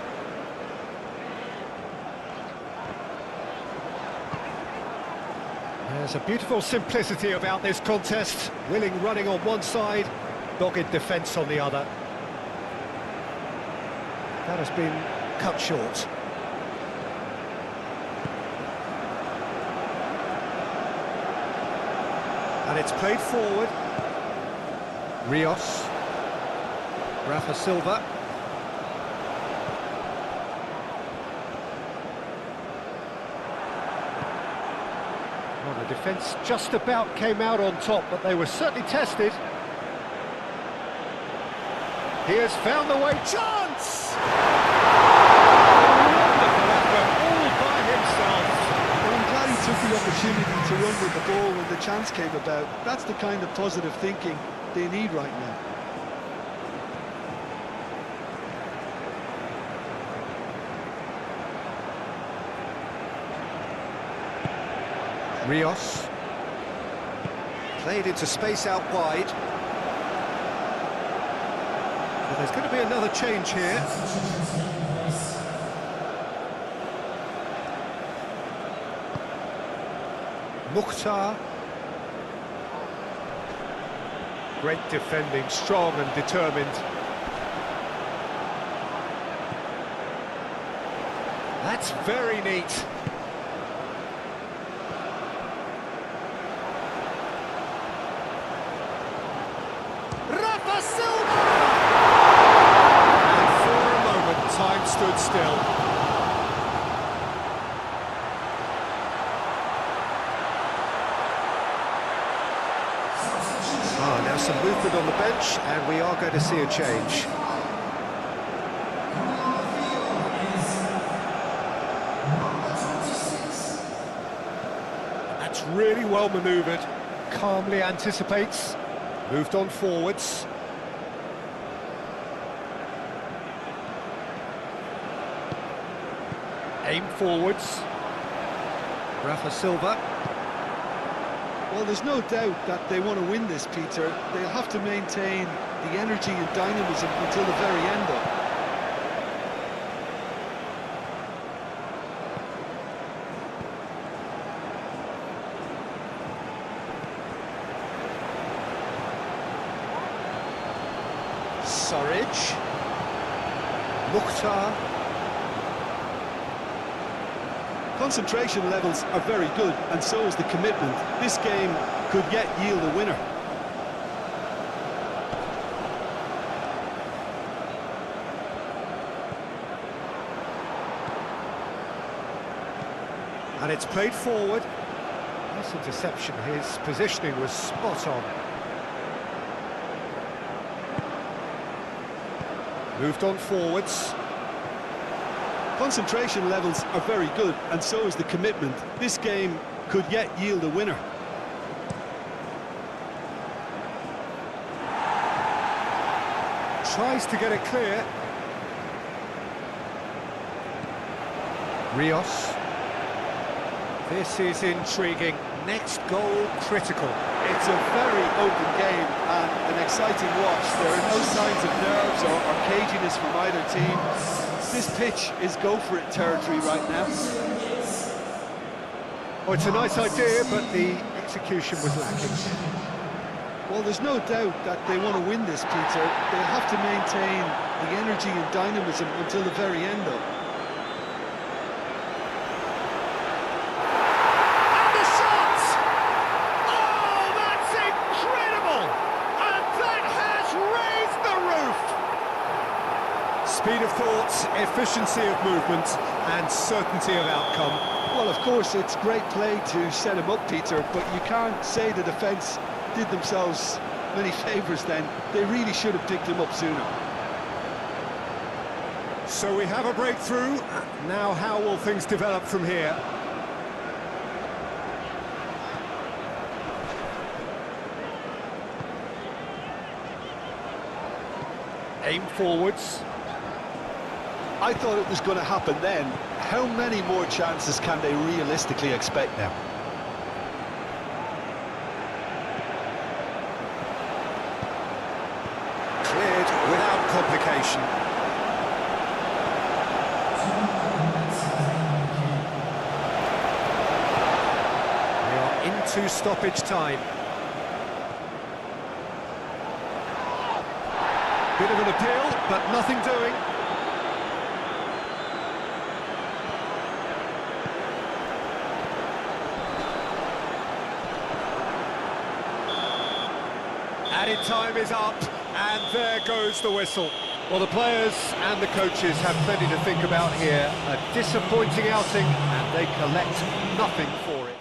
There's a beautiful simplicity about this contest. Willing running on one side, dogged defence on the other. That has been cut short. And it's played forward. Rios. Rafa Silva. Well, the defence just about came out on top, but they were certainly tested. He has found the way. Chance! Wonderful effort, all by himself. Well, I'm glad he took the opportunity to run with the ball when the chance came about. That's the kind of positive thinking they need right now. Rios. Played into space out wide. Well, there's going to be another change here. Mukhtar. Great defending, strong and determined. That's very neat. Rafa Silva! And for a moment, time stood still. Now some movement on the bench, and we are going to see a change. really well manoeuvred, calmly anticipates, moved on forwards. Aim forwards. Rafa Silva. Well, there's no doubt that they want to win this, Peter. They'll have to maintain the energy and dynamism until the very end, though. Surridge. Mukhtar. Concentration levels are very good, and so is the commitment. This game could yet yield a winner. And it's played forward. Nice interception, his positioning was spot on. Moved on forwards. Concentration levels are very good, and so is the commitment. This game could yet yield a winner. Tries to get it clear. Rios. This is intriguing. Next goal critical. It's a very open game and an exciting watch. There are no signs of nerves or caginess from either team. This pitch is go-for-it territory right now. Oh, it's a nice idea, but the execution was lacking. Well, there's no doubt that they want to win this, Peter. They'll have to maintain the energy and dynamism until the very end, though. And the shot! Oh, that's incredible! And that has raised the roof! Speed of thought, efficiency of movement, and certainty of outcome. Well, of course, it's great play to set him up, Peter, but you can't say the defence did themselves many favours then. They really should have picked him up sooner. So we have a breakthrough. Now how will things develop from here? Aim forwards. I thought it was going to happen then. How many more chances can they realistically expect now? Cleared without complication. We are into stoppage time. Bit of an appeal, but nothing doing. Added time is up, and there goes the whistle. Well, the players and the coaches have plenty to think about here. A disappointing outing, and they collect nothing for it.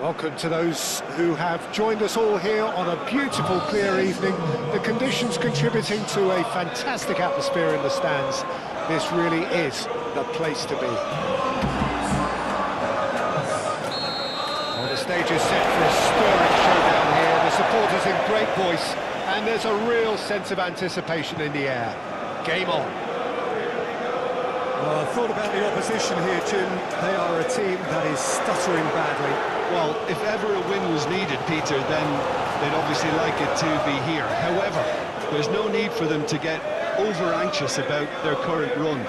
Welcome to those who have joined us all here on a beautiful, clear evening. The conditions contributing to a fantastic atmosphere in the stands. This really is the place to be. Well, the stage is set for a stirring showdown here. The supporters in great voice, and there's a real sense of anticipation in the air. Game on. Well, I thought about the opposition here, Jim. They are a team that is stuttering badly. Well, if ever a win was needed, Peter, then they'd obviously like it to be here. However, there's no need for them to get over-anxious about their current run.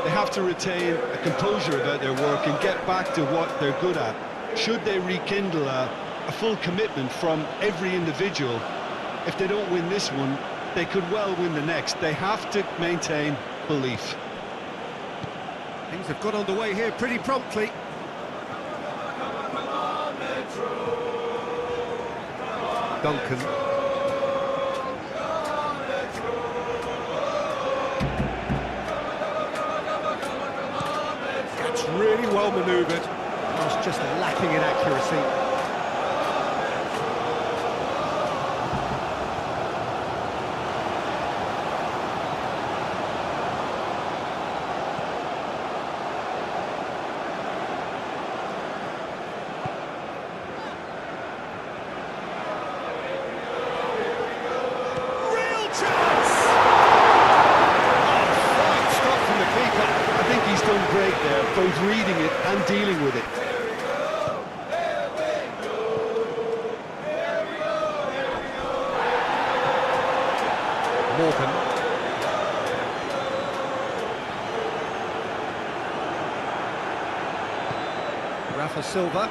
They have to retain a composure about their work and get back to what they're good at. Should they rekindle a full commitment from every individual, if they don't win this one, they could well win the next. They have to maintain belief. Things have got underway here pretty promptly. Duncan. That's really well manoeuvred. Was just lacking in accuracy. Great there, both reading it and dealing with it. Morgan. Rafa Silva.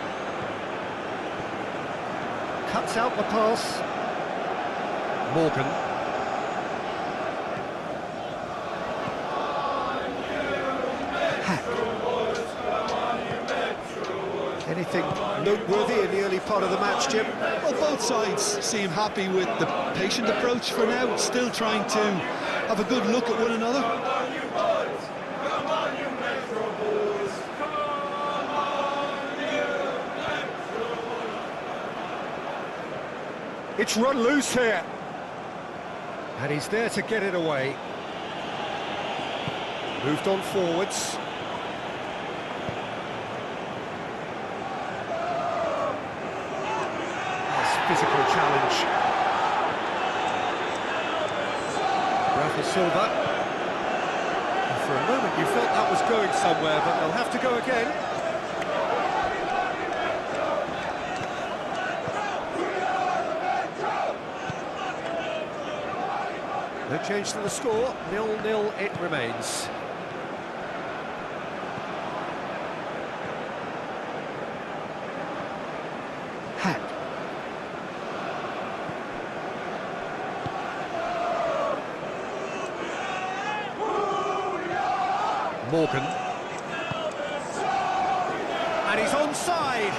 Cuts out the pass. Morgan. Anything noteworthy in the early part of the match, Jim? Well, both sides seem happy with the patient approach for now, still trying to have a good look at one another. It's run loose here. And he's there to get it away. Moved on forwards. Physical challenge. Rafa Silva. And for a moment you felt that was going somewhere, but they'll have to go again. No change to the score, 0-0 it remains. Morgan. And he's onside.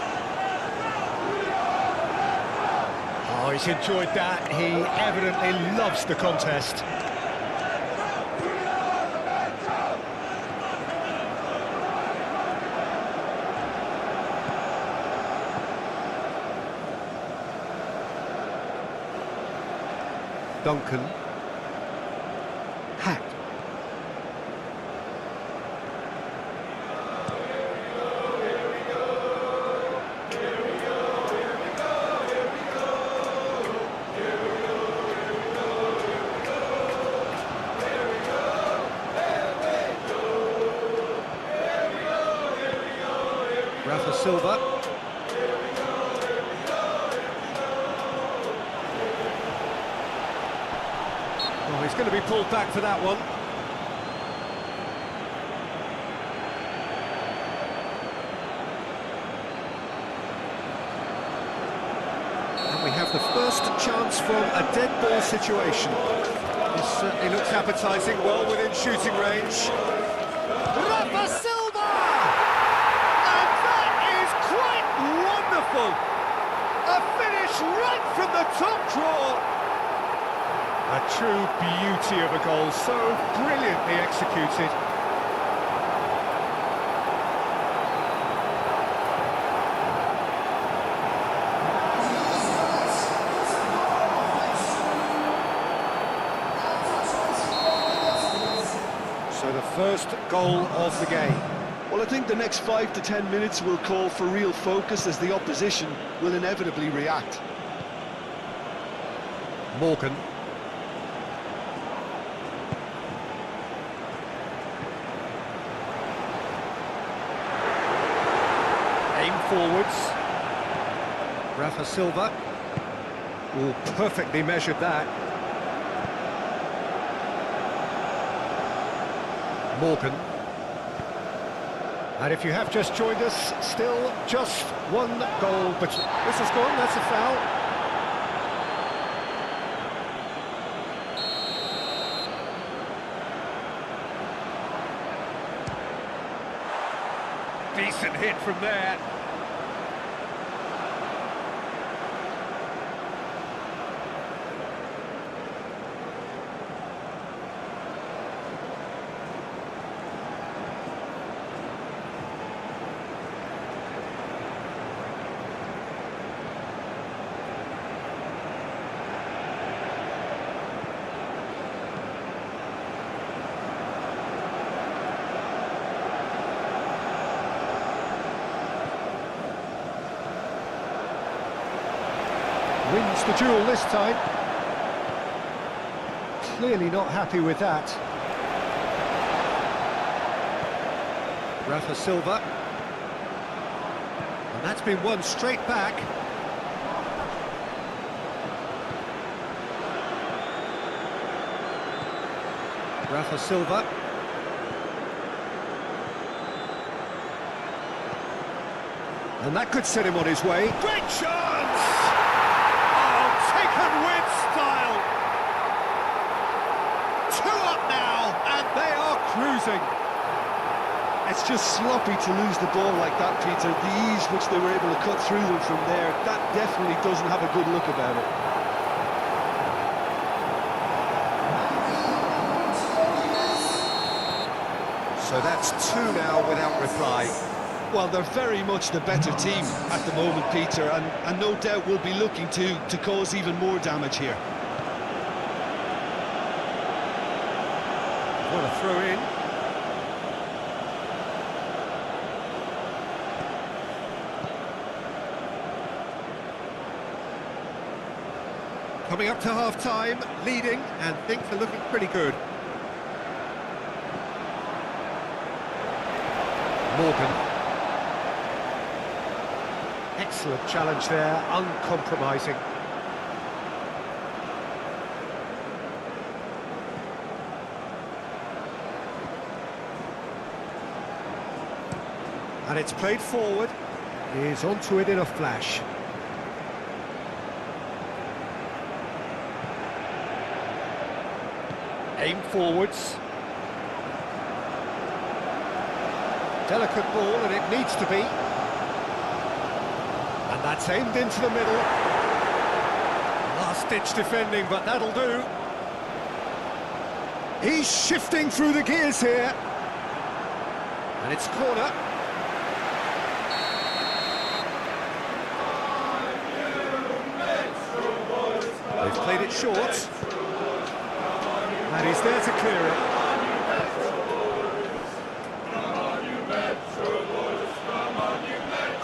Oh, he's enjoyed that. He evidently loves the contest. Duncan. Hack. Rafa Silva. Oh, he's going to be pulled back for that one. And we have the first chance from a dead ball situation. This certainly looks appetising, well within shooting range. Rafa Silva! A finish right from the top draw. A true beauty of a goal, so brilliantly executed. So the first goal of the game. Well, I think the next 5 to 10 minutes will call for real focus as the opposition will inevitably react. Morgan. Aim forwards. Rafa Silva. Oh, perfectly measured that. Morgan. And if you have just joined us, still just one goal, but this has gone, that's a foul. Decent hit from there. Wins the duel this time. Clearly not happy with that. Rafa Silva. And that's been won straight back. Rafa Silva. And that could set him on his way. Great chance! With style. 2 up now, and they are cruising. It's just sloppy to lose the ball like that, Peter. The ease which they were able to cut through them from there, that definitely doesn't have a good look about it. So that's 2 now without reply. Well, they're very much the better team at the moment, Peter, and no doubt will be looking to cause even more damage here. What a throw in. Coming up to half-time, leading, and things are looking pretty good. Morgan. Excellent challenge there, uncompromising. And it's played forward. He's onto it in a flash. Aim forwards. Delicate ball, and it needs to be. And that's aimed into the middle. Last-ditch defending, but that'll do. He's shifting through the gears here. And it's corner. They've played it short. And he's there to clear it.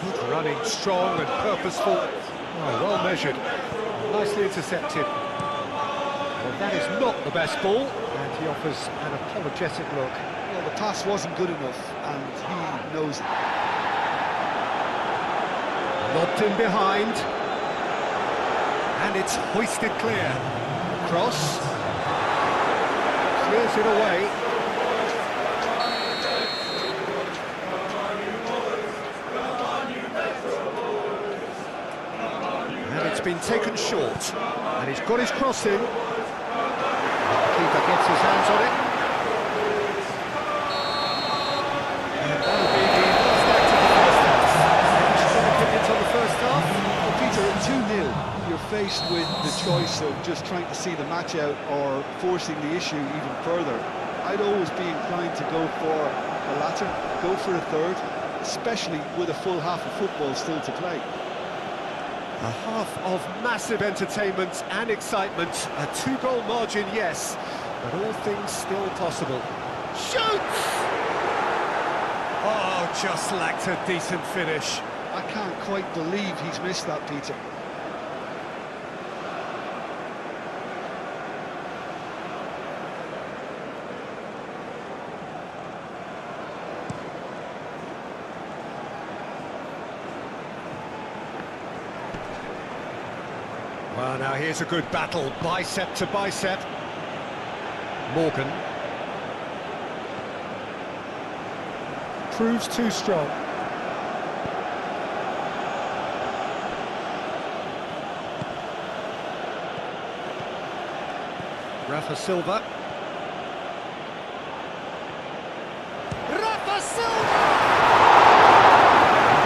Good running, strong and purposeful. Oh, well measured. Nicely intercepted. Well, that is not the best ball, and he offers an apologetic look. Well, the pass wasn't good enough, and he knows it. Lobbed in behind. And it's hoisted clear. Cross. Clears it away. And it's been taken short. And he's got his cross in. The keeper gets his hands on it. And that'll be the last act of the first half. Any opinions on the first half? Well, Peter, at 2-0. You're faced with the choice of just trying to see the match out or forcing the issue even further. I'd always be inclined to go for the latter, go for a third, especially with a full half of football still to play. A half of massive entertainment and excitement. A 2-goal margin, yes, but all things still possible. Shoots! Oh, just lacked a decent finish. I can't quite believe he's missed that, Peter. Well, now here's a good battle, bicep to bicep. Morgan. Proves too strong. Rafa Silva. Rafa Silva!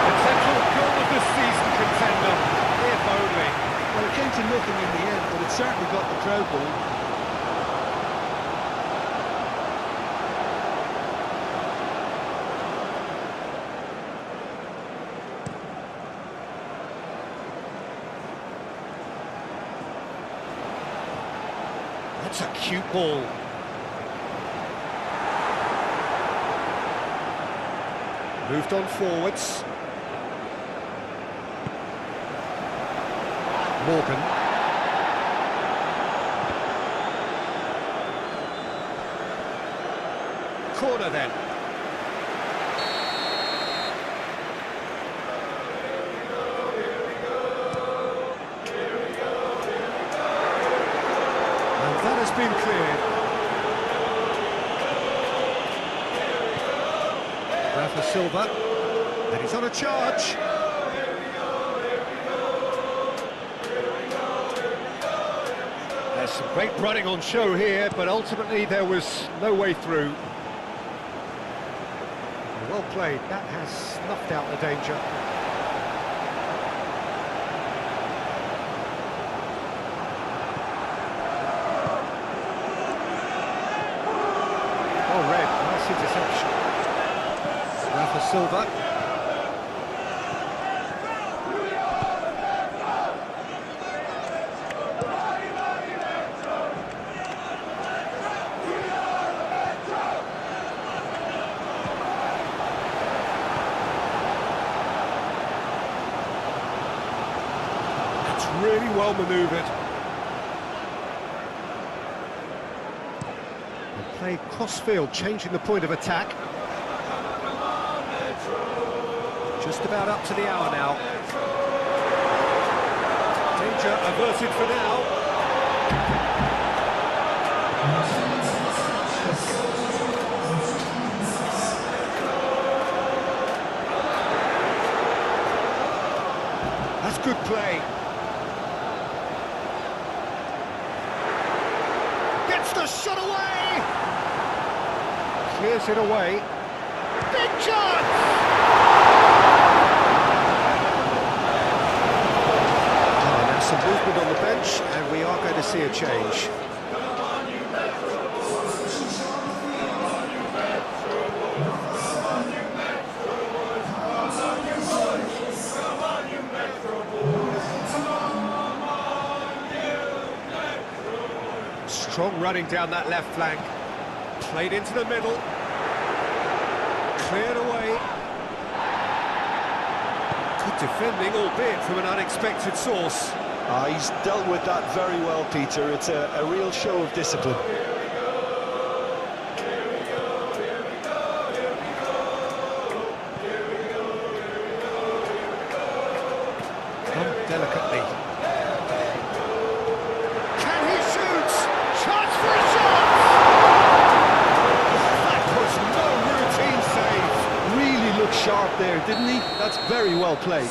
Potential goal of the season contender, if only. Well, it came to nothing in the end, but it certainly got the crowd going. That's a cute ball. Moved on forwards. Morgan. Corner then. And that has been cleared. Rafa Silva. And he's on a charge. There's some great running on show here, but ultimately there was no way through. Well played, that has snuffed out the danger. Oh, red, nice interception. Rafa Silva. Really well manoeuvred. And played cross-field, changing the point of attack. Just about up to the hour now. Danger averted for now. That's good play. The shot away! Clears it away. Big chance! Oh, now some movement on the bench, and we are going to see a change. Strong running down that left flank. Played into the middle. Cleared away. Good defending, albeit from an unexpected source. He's dealt with that very well, Peter. It's a real show of discipline. Done delicately. Sharp there, didn't he? That's very well played.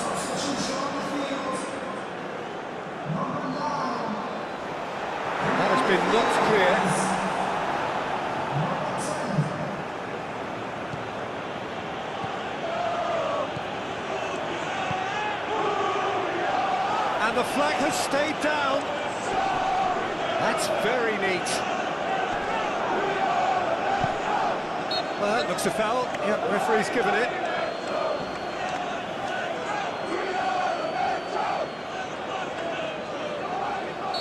That has been knocked clear. And the flag has stayed down. That's very neat. Well, that looks a foul. Yep, the referee's given it.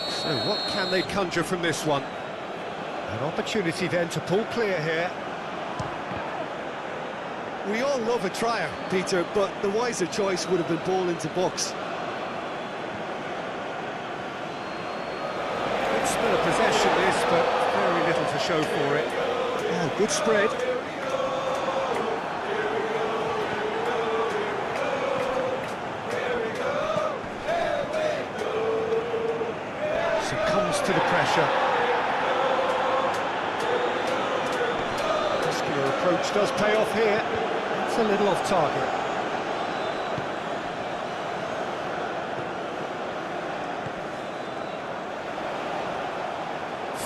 So what can they conjure from this one? An opportunity then to pull clear here. We all love a trier, Peter, but the wiser choice would have been ball into box. Good spell of possession this, but very little to show for it. Yeah, good spread. Succumbs to the pressure. Muscular approach does pay off here. It's a little off target.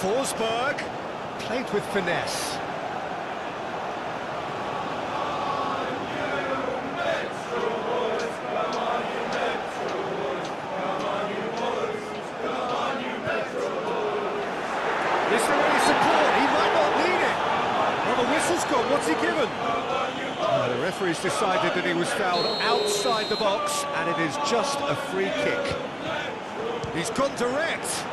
Forsberg, played with finesse. Is there any support? He might not need it. Well, the whistle's gone. What's he given? The referee's decided that he was fouled outside the box, and it is just a free kick. He's gone direct.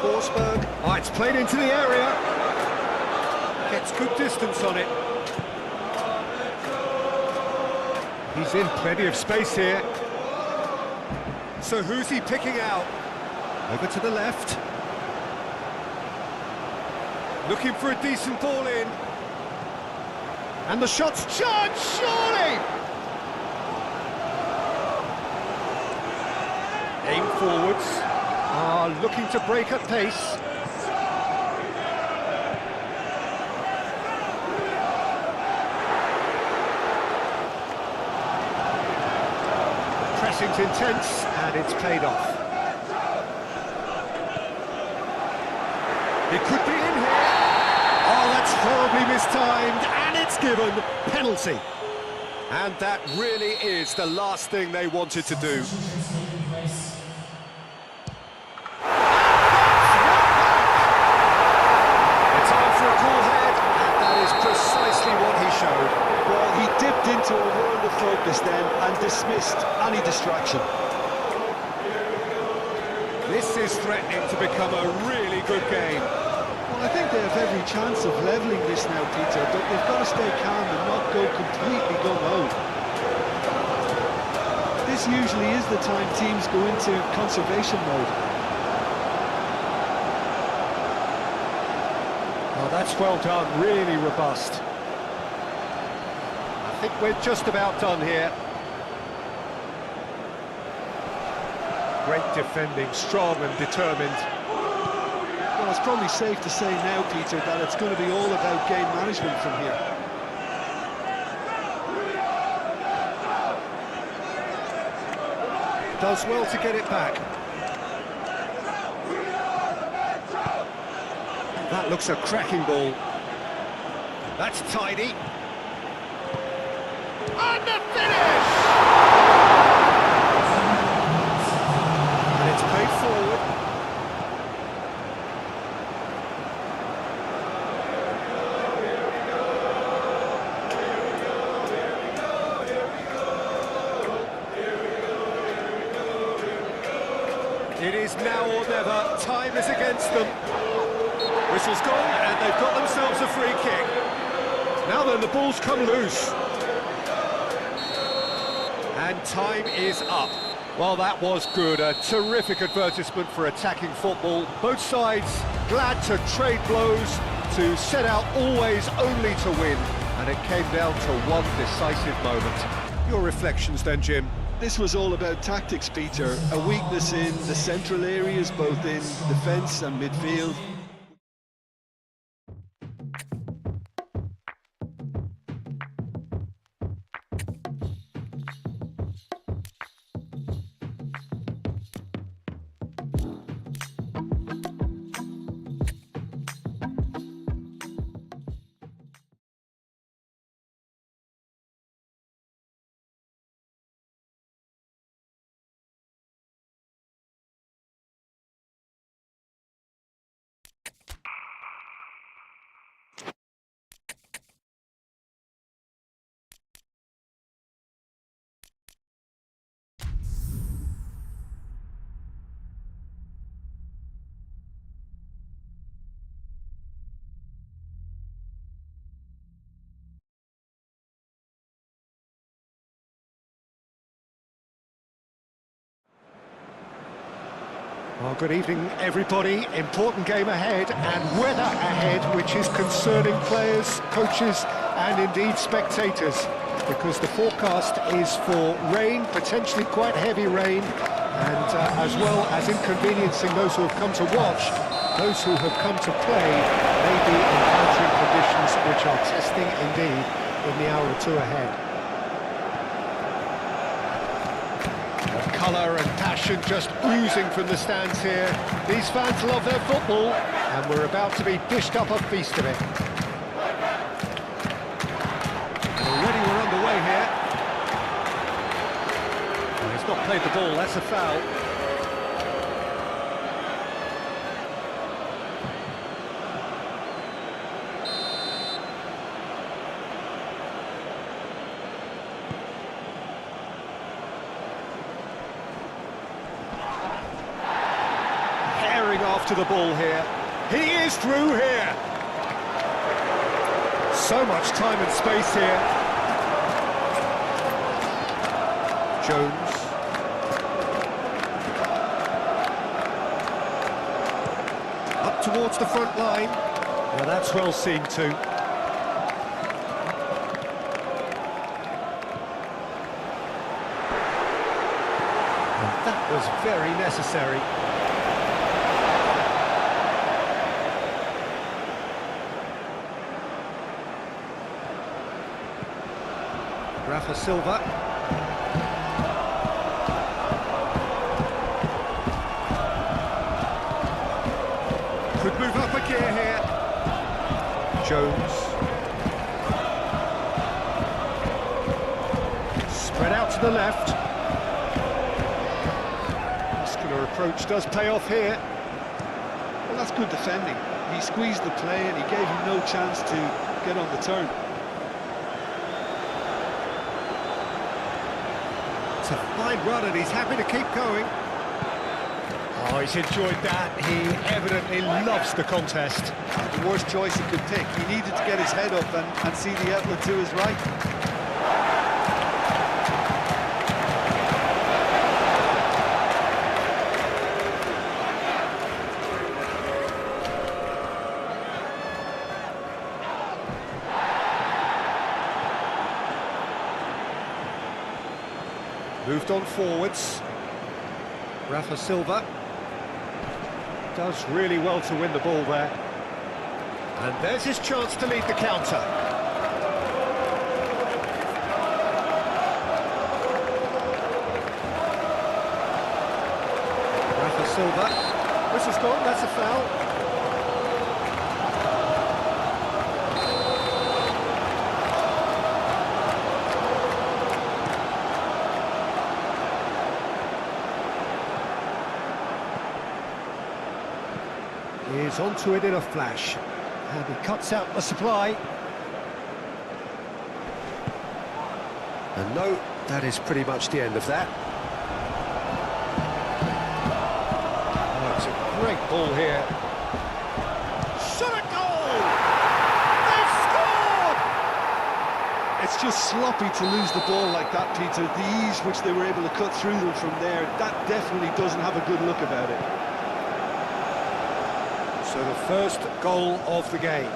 Forsberg. Oh, it's played into the area. Gets good distance on it. He's in plenty of space here. So who's he picking out? Over to the left. Looking for a decent ball in. And the shot's charged, surely! Aim forwards. Looking to break at pace. Pressing's intense, and it's paid off. It could be in here. Oh, that's horribly mistimed, and it's given penalty. And that really is the last thing they wanted to do. Well, he dipped into a world of focus then and dismissed any distraction. This is threatening to become a really good game. Well, I think they have every chance of levelling this now, Peter, but they've got to stay calm and not go completely gung-ho. This usually is the time teams go into conservation mode. Oh, that's well done, really robust. I think we're just about done here. Great defending, strong and determined. Well, it's probably safe to say now, Peter, that it's going to be all about game management from here. Does well to get it back. That looks a cracking ball. That's tidy. And the finish! And it's played forward. It is now or never. Time is against them. Whistle's gone, and they've got themselves a free kick. Now then, the ball's come loose. And time is up. Well, that was good. A terrific advertisement for attacking football. Both sides glad to trade blows, to set out always only to win. And it came down to one decisive moment. Your reflections then, Jim? This was all about tactics, Peter. A weakness in the central areas, both in defence and midfield. Well, good evening, everybody. Important game ahead and weather ahead, which is concerning players, coaches and indeed spectators, because the forecast is for rain, potentially quite heavy rain, and as well as inconveniencing those who have come to watch, those who have come to play may be encountering conditions which are testing indeed in the hour or two ahead. Colour and passion just oozing from the stands here. These fans love their football, and we're about to be dished up a feast of it. And already we're underway here. Well, he's not played the ball, that's a foul. After the ball here. He is through here. So much time and space here. Jones. Up towards the front line. Well, that's well seen too. And that was very necessary. Rafa Silva. Could move up a gear here. Jones. Spread out to the left. Muscular approach does pay off here. Well, that's good defending. He squeezed the play and he gave him no chance to get on the turn. A fine run and he's happy to keep going. Oh, he's enjoyed that. He evidently loves the contest. The worst choice he could pick. He needed to get his head up and see the outlet to his right. Moved on forwards. Rafa Silva does really well to win the ball there. And there's his chance to lead the counter. Rafa Silva. Whistle's gone, that's a foul. Is onto it in a flash, and he cuts out the supply. And no, that is pretty much the end of that. Oh, it's a great ball here. Shot a goal! They've scored! It's just sloppy to lose the ball like that, Peter. The ease which they were able to cut through them from there, that definitely doesn't have a good look about it. So the first goal of the game.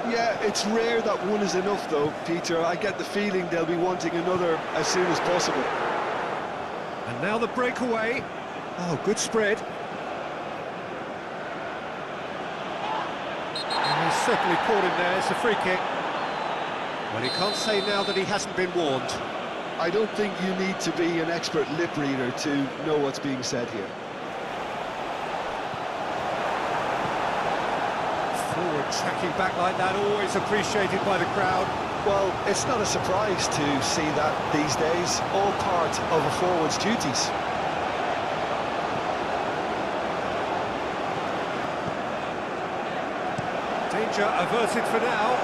Yeah, it's rare that one is enough though, Peter. I get the feeling they'll be wanting another as soon as possible. And now the breakaway. Oh, good spread. And he's certainly caught him there. It's a free kick. Well, he can't say now that he hasn't been warned. I don't think you need to be an expert lip reader to know what's being said here. Tracking back like that, always appreciated by the crowd. Well, it's not a surprise to see that these days, all part of a forward's duties. Danger averted for now.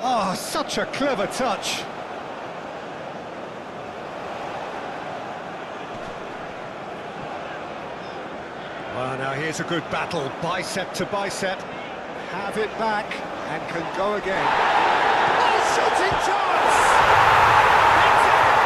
Oh, such a clever touch. Well, now here's a good battle, bicep to bicep. Have it back and can go again. Oh, shooting chance! That's it!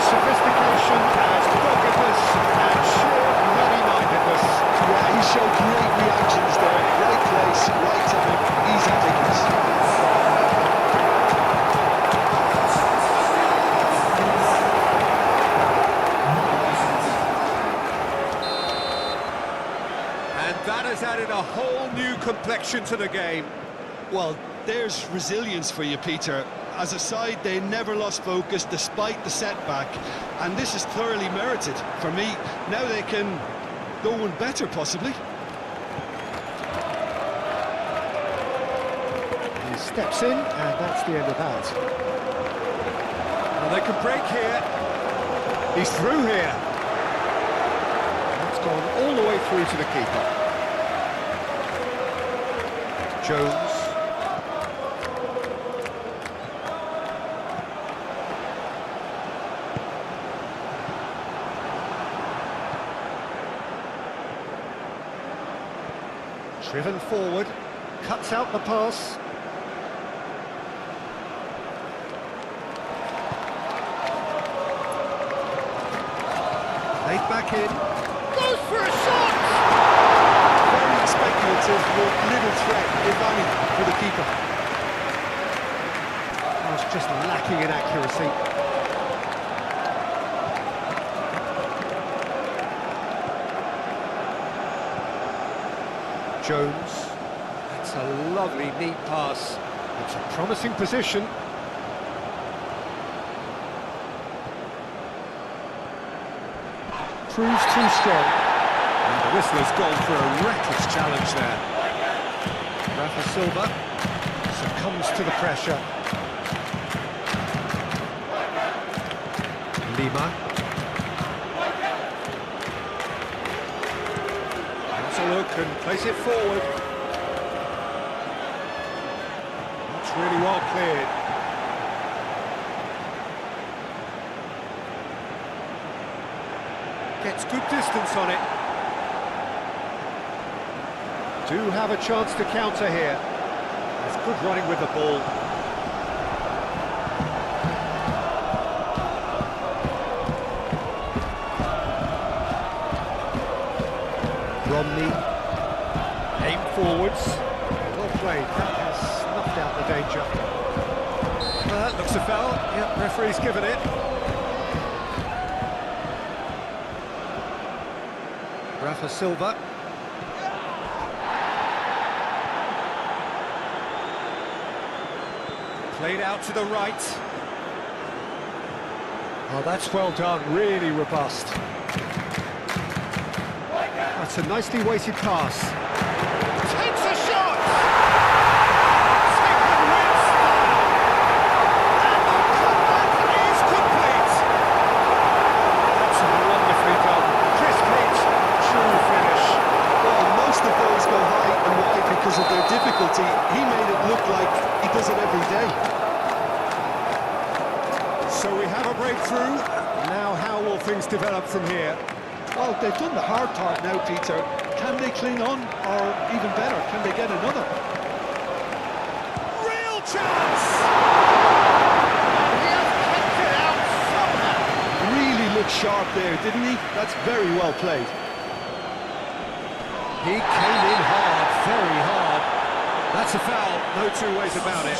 sophistication, as doggedness and sheer bloody-mindedness. Yeah, he showed great reactions there. Right place, right time, easy pickings. And that has added a whole new complexion to the game. Well, there's resilience for you, Peter. As a side, they never lost focus despite the setback, and this is thoroughly merited for me. Now they can go one better, possibly. He steps in, and that's the end of that. Well, they can break here. He's through here. That's gone all the way through to the keeper. Jones. Driven forward, cuts out the pass. Played back in. Goes for a shot! Very speculative, with little threat, if any, for the keeper. Oh, it's just lacking in accuracy. Jones. That's a lovely, neat pass. It's a promising position. Proves too strong. And the whistler's gone for a reckless challenge there. Rafa Silva succumbs to the pressure. Lima. Has a look and place it forward. That's really well cleared. Gets good distance on it. Do have a chance to counter here. It's good running with the ball. Romney, aim forwards. Well played, that has snuffed out the danger. That looks a foul. Yep, referee's given it. Rafa Silva. Played out to the right. Oh, that's well done, really robust. That's a nicely weighted pass. Takes a shot! Taken with style! And the comeback is complete! That's wonderfully done. Crisp hit, true finish. Well, most of those go high and wide because of their difficulty. He made it look like he does it every day. So we have a breakthrough. Now how will things develop from here? Well, they've done the hard part now, Peter. Can they cling on, or even better, can they get another? Real chance! He has kicked it out somehow. Really looked sharp there, didn't he? That's very well played. He came in hard, very hard. That's a foul, no two ways about it.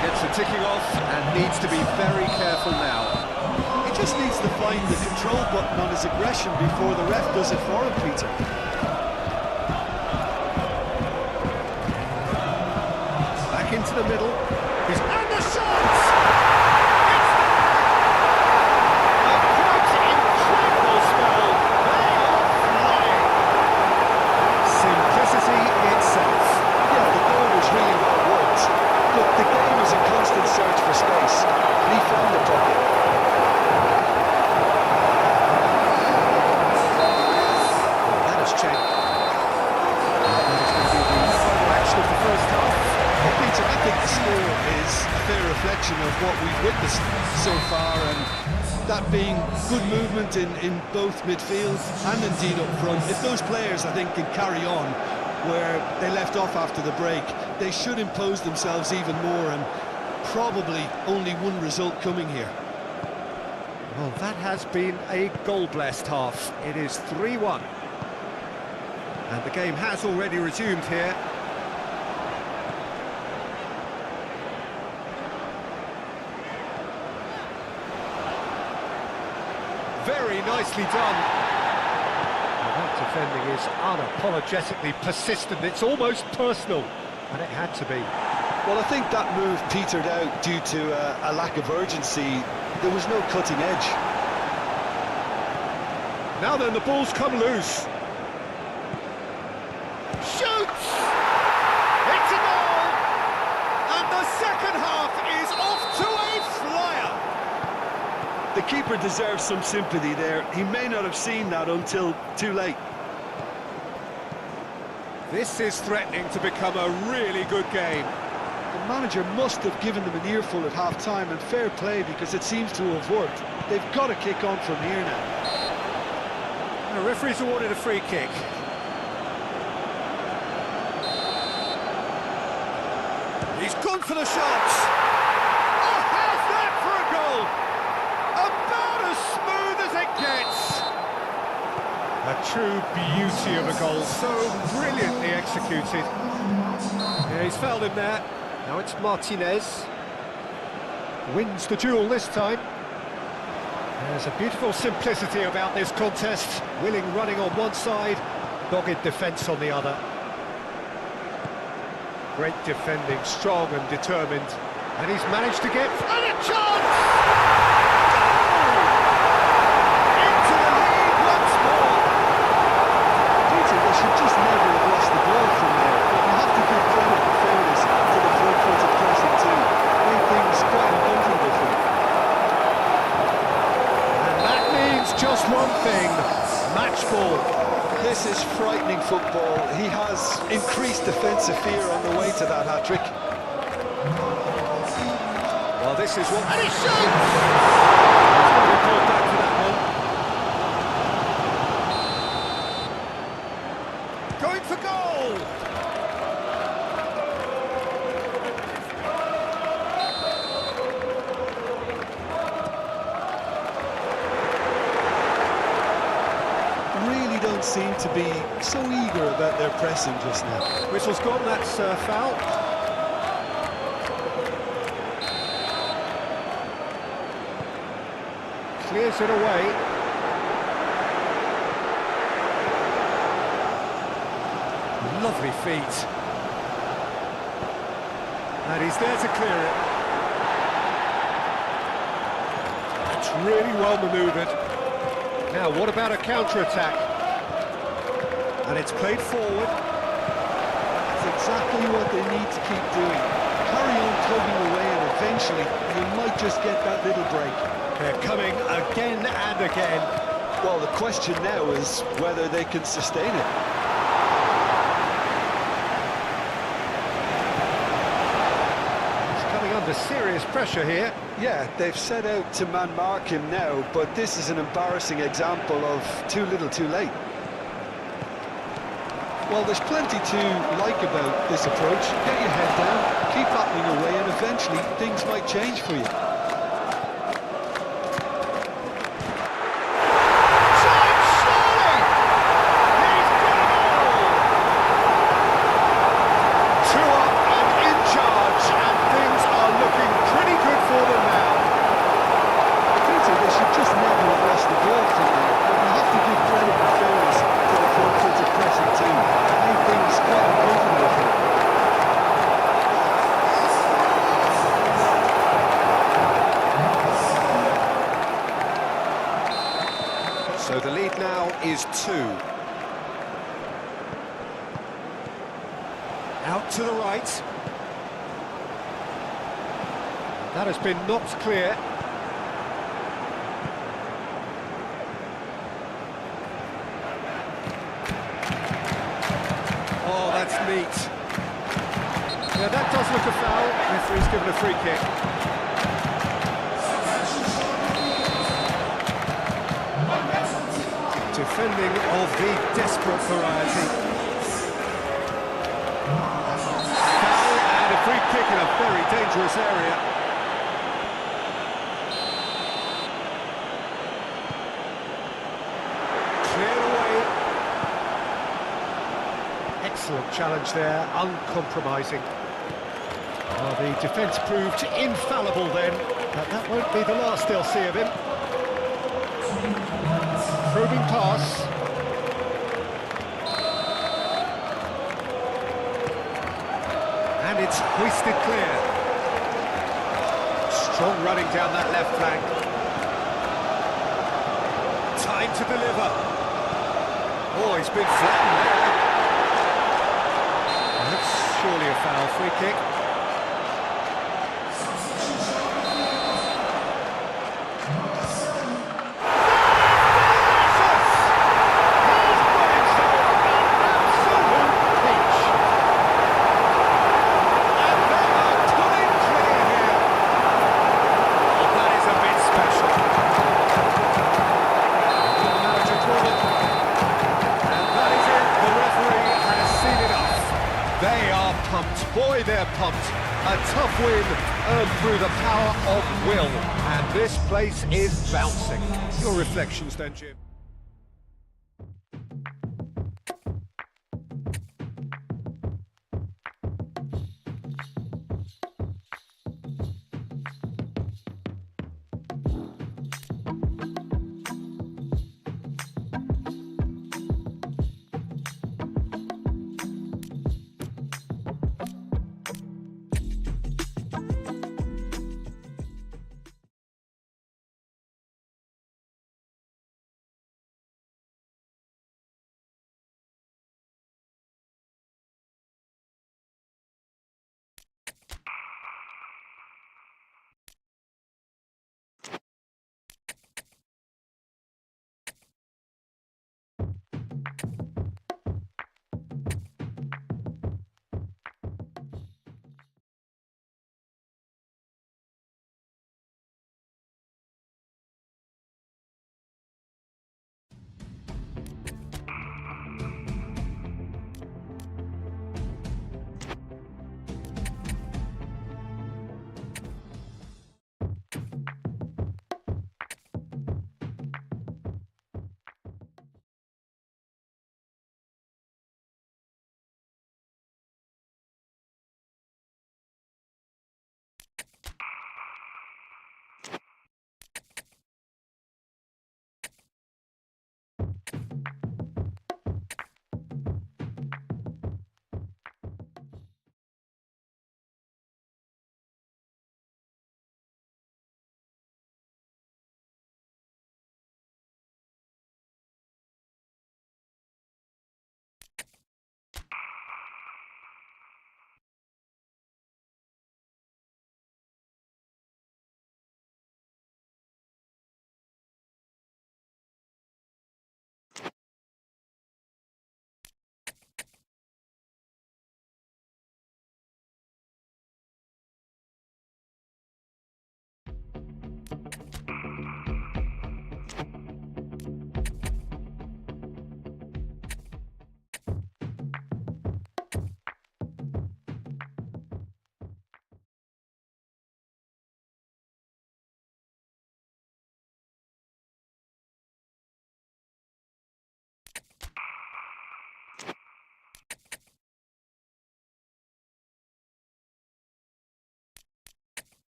Gets a ticking off and needs to be very careful now. He just needs to find the control button on his aggression before the ref does it for him, Peter. Back into the middle. And the shot! A quite incredible spell. They are flying. Simplicity itself. Yeah, the goal was really well worked. Look, the game is a constant search for space, and he found the pocket. That has checked. That is going to be the final action of the first half. Well, Peter, I think the score is a fair reflection of what we've witnessed so far, and that being good movement in both midfield and indeed up front. If those players, I think, can carry on where they left off after the break, they should impose themselves even more, and probably only one result coming here. Well, that has been a goal-blessed half. It is 3-1. And the game has already resumed here. Very nicely done. Well, that defending is unapologetically persistent. It's almost personal, and it had to be. Well, I think that move petered out due to a lack of urgency. There was no cutting edge. Now then, the ball's come loose. Shoots! It's a goal! And the second half is off to a flyer! The keeper deserves some sympathy there. He may not have seen that until too late. This is threatening to become a really good game. The manager must have given them an earful at half-time, and fair play, because it seems to have worked. They've got to kick on from here now. The referee's awarded a free kick. He's gone for the shot. Oh, how's that for a goal? About as smooth as it gets. A true beauty of a goal, so brilliantly executed. Yeah, he's fouled him there. Now it's Martinez. Wins the duel this time. There's a beautiful simplicity about this contest. Willing running on one side, dogged defence on the other. Great defending, strong and determined. And he's managed to get... And a chance! Goal! Into the lead once more! Peter, they should just never have lost the ball from there. But you have to give credit and fairness to the front-footed pressing too. Made things quite uncomfortable for them. And that means just one thing, match ball. This is frightening football. He has increased defensive fear on the way to that hat-trick. Well, this is what... And he shoots! He's going to be called back for that one. Going for goal! Really don't seem to be so eager about their pressing just now. Whistle's gone, that's foul. Clears it away. Lovely feet. And he's there to clear it. It's really well manoeuvred. Now, what about a counter-attack? And it's played forward. That's exactly what they need to keep doing. Carry on tugging away, and eventually you might just get that little break. They're coming again and again. Well, the question now is whether they can sustain it. He's coming under serious pressure here. Yeah, they've set out to man-mark him now, but this is an embarrassing example of too little too late. Well, there's plenty to like about this approach. Get your head down, keep battling away, and eventually things might change for you. So the lead now is 2. Out to the right. That has been knocked clear. Oh, that's neat. Yeah, that does look a foul. Referee's given a free kick. Defending of the desperate variety. Foul and a free kick in a very dangerous area. Excellent challenge there, uncompromising. Well, the defence proved infallible then, but that won't be the last they'll see of him. Probing pass. And it's hoisted clear. Strong running down that left flank. Time to deliver. Oh, he's been flattened there. That's surely a foul. Free kick. They are pumped, boy they're pumped. A tough win earned through the power of will. And this place is bouncing. Your reflections then, Jim?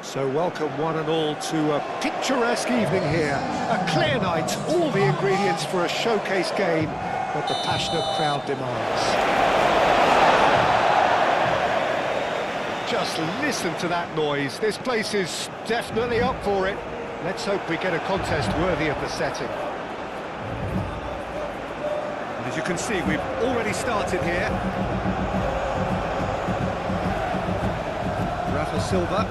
So welcome one and all to a picturesque evening here. A clear night, all the ingredients for a showcase game that the passionate crowd demands. Just listen to that noise. This place is definitely up for it. Let's hope we get a contest worthy of the setting. And as you can see, we've already started here. Rafa Silva.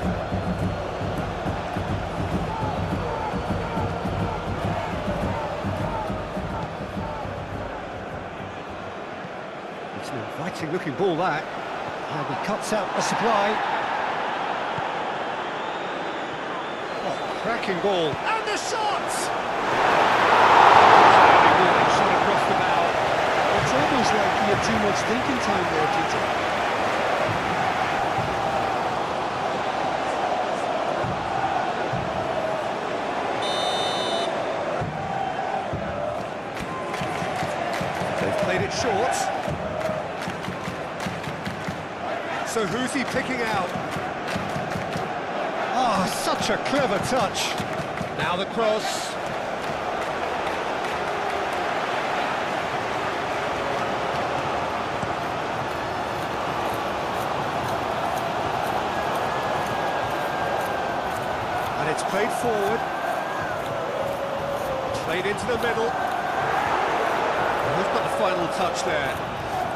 It's an inviting looking ball that. And he cuts out the supply. Oh, Cracking ball. And the shot! Shot across the bow. It's almost like he had too much thinking time there, Peter. They've played it short. So who's he picking out? Oh, such a clever touch. Now the cross. And it's played forward. Played into the middle. Who's got the final touch there?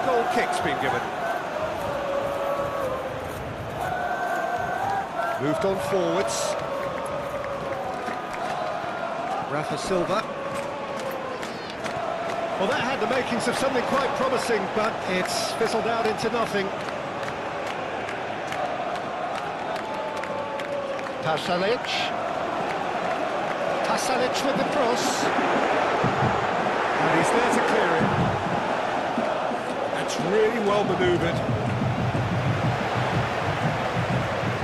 Goal kick's been given. Moved on forwards. Rafa Silva. Well, that had the makings of something quite promising, but it's fizzled out into nothing. Pasalic. Pasalic with the cross. And he's there to clear it. That's really well manoeuvred.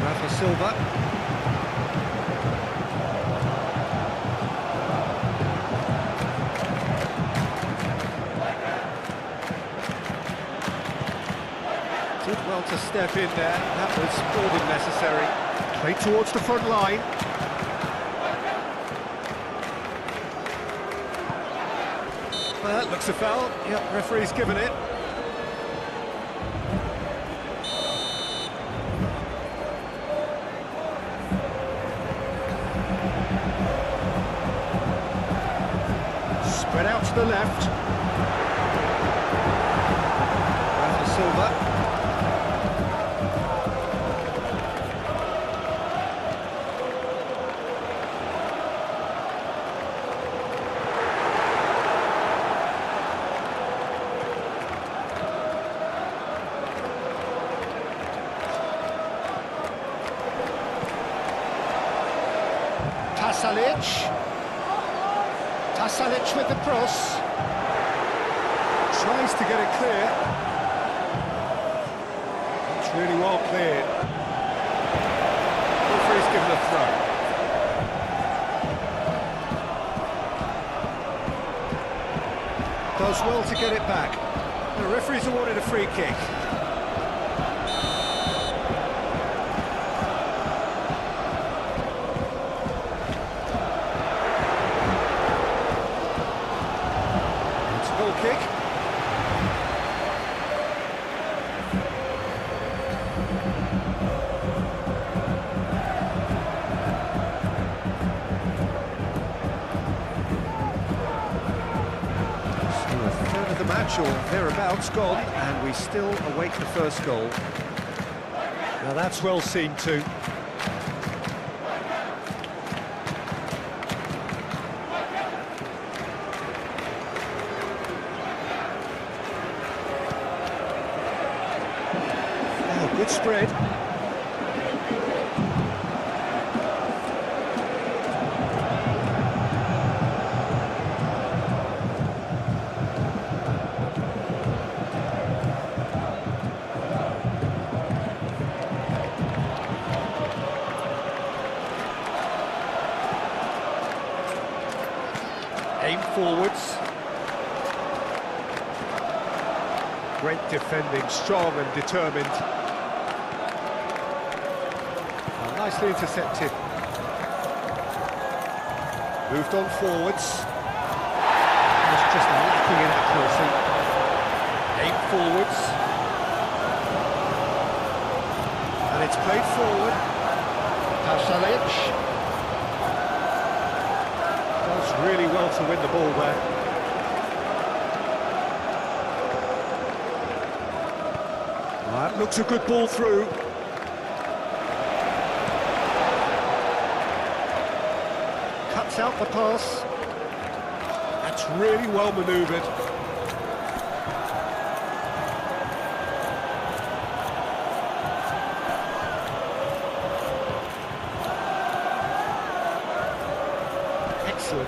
Rafa Silva. Did well to step in there. That was more than necessary. Played towards the front line. Well, that looks a foul. Yep, referee's given it. Spread out to the left. Rafa Silva. Pasalic with the cross. Tries to get it clear. It's really well cleared. Referee's given a throw. Does well to get it back. The referee's awarded a free kick. Kick. So a third of the match or thereabouts gone, and we still await the first goal. Now that's well seen too. Good spread. Aim forwards. Great defending, strong and determined. Nicely intercepted. Moved on forwards. Was just lacking in accuracy. Aim forwards. And it's played forward. Pasalic. Does really well to win the ball there. That looks a good ball through. Cuts out the pass. That's really well manoeuvred.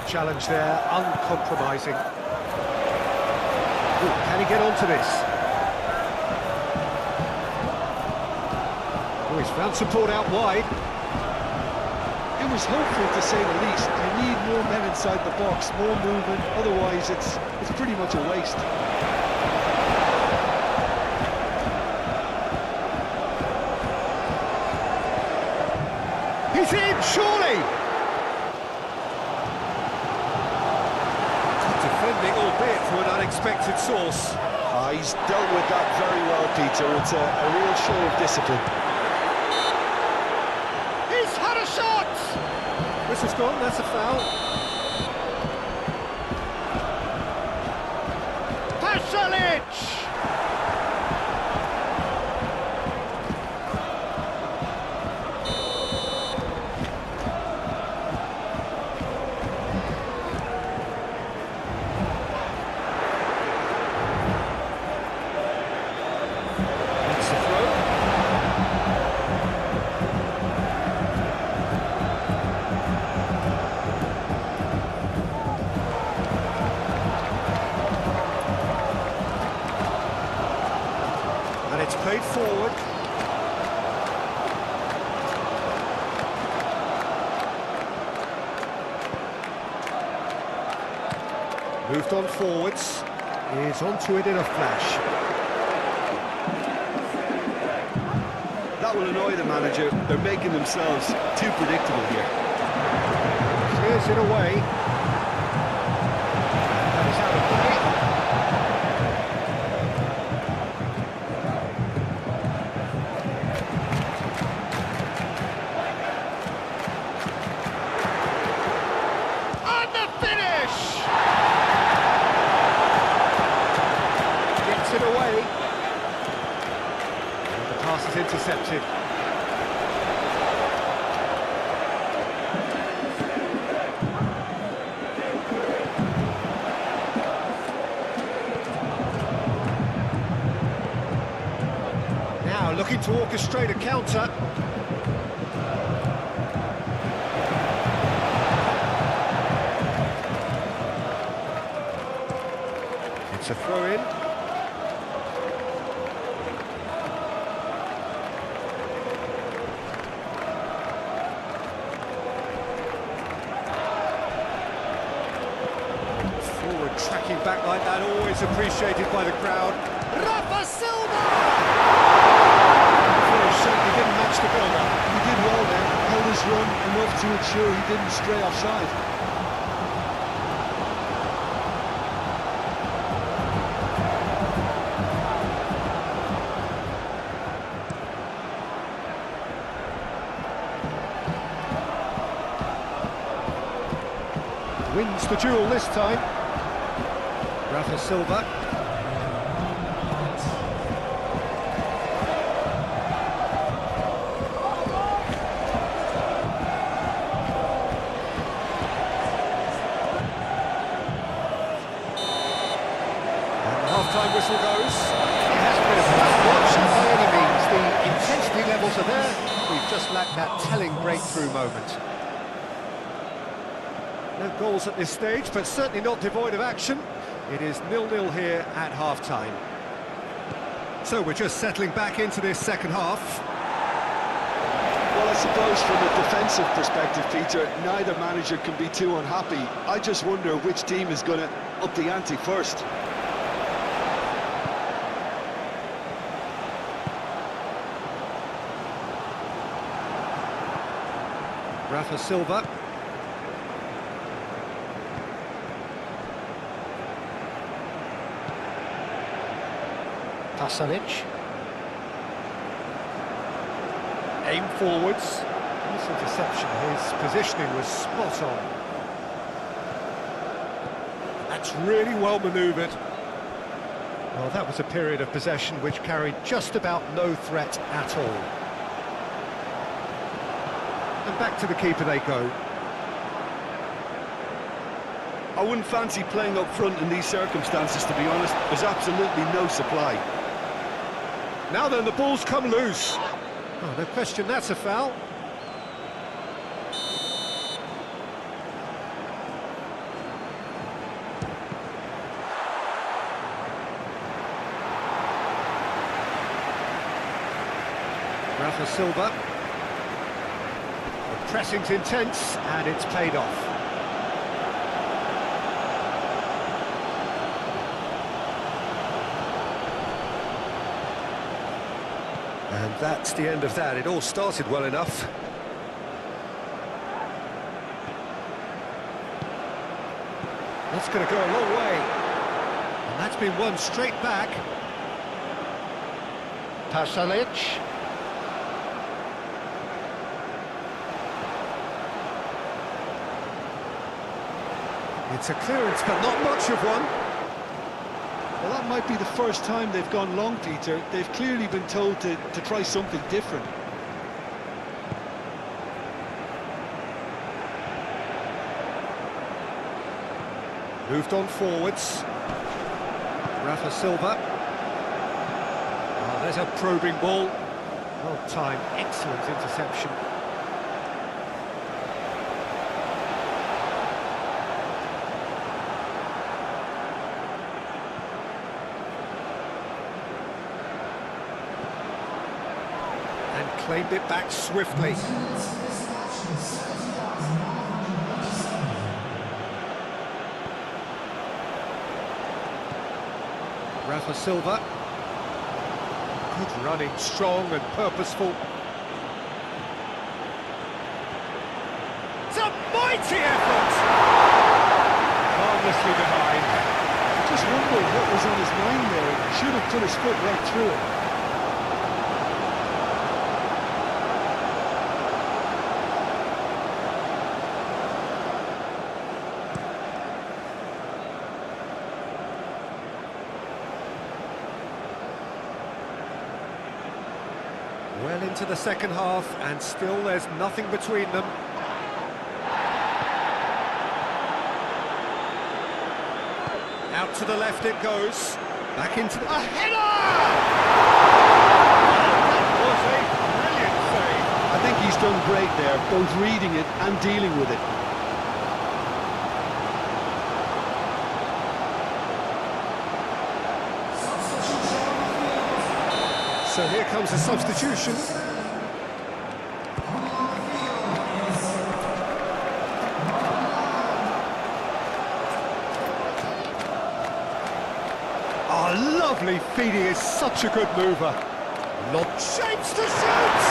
challenge there, uncompromising. Ooh, can he get onto this? Oh, he's found support out wide. It was hopeful, to say the least. You need more men inside the box, more movement, otherwise it's pretty much a waste. He's in, surely! Good defending, albeit from an unexpected source. He's dealt with that very well, Peter. It's a real show of discipline. He's had a shot! Whistle's gone, that's a foul. Pasalic! And it's played forward. Moved on forwards. Is onto it in a flash. That will annoy the manager. They're making themselves too predictable here. Clears it away. That is out of play. And the finish! Gets it away. And the pass is intercepted. Now looking to orchestrate a counter. It's a throw-in. Forward tracking back like that, always appreciated by the crowd. Rafa Silva! Certainly didn't match the build-up. He did well there, held his run enough to ensure he didn't stray offside. Wins the duel this time. Rafa Silva. Half-time whistle goes. It hasn't been a bad watch by any means. The intensity levels are there. We've just lacked that telling breakthrough moment. No goals at this stage, but certainly not devoid of action. It is 0-0 here at half-time. So we're just settling back into this second half. Well, I suppose from a defensive perspective, Peter, neither manager can be too unhappy. I just wonder which team is going to up the ante first. Rafa Silva. Pasalic. Aim forwards. Nice interception. His positioning was spot on. That's really well manoeuvred. Well, that was a period of possession which carried just about no threat at all. And back to the keeper they go. I wouldn't fancy playing up front in these circumstances, to be honest. There's absolutely no supply. Now then, the ball's come loose. Oh, no question, that's a foul. Rafa Silva. The pressing's intense, and it's paid off. And that's the end of that. It all started well enough. That's going to go a long way. And that's been won straight back. Pasalic. It's a clearance, but not much of one. Well, that might be the first time they've gone long, Peter. They've clearly been told to try something different. Moved on forwards. Rafa Silva. Oh, there's a probing ball. Well timed, excellent interception. And claimed it back swiftly. Rafa Silva. Good running, strong and purposeful. It's a mighty effort! Harmlessly behind. I just wonder what was on his mind there. He should have put his foot right through it. Well into the second half, and still there's nothing between them. Out to the left it goes. Back into the... A header! That was a brilliant save. I think he's done great there, both reading it and dealing with it. So here comes a substitution. Oh, lovely feet, he is such a good mover. Lob shapes to shoot!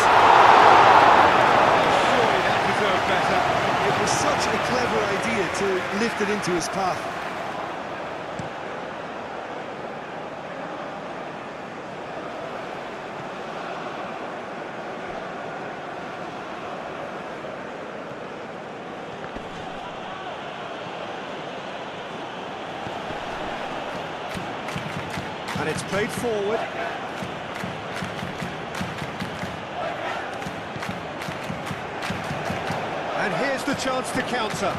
Surely that deserved better. It was such a clever idea to lift it into his path. And it's played forward. And here's the chance to counter.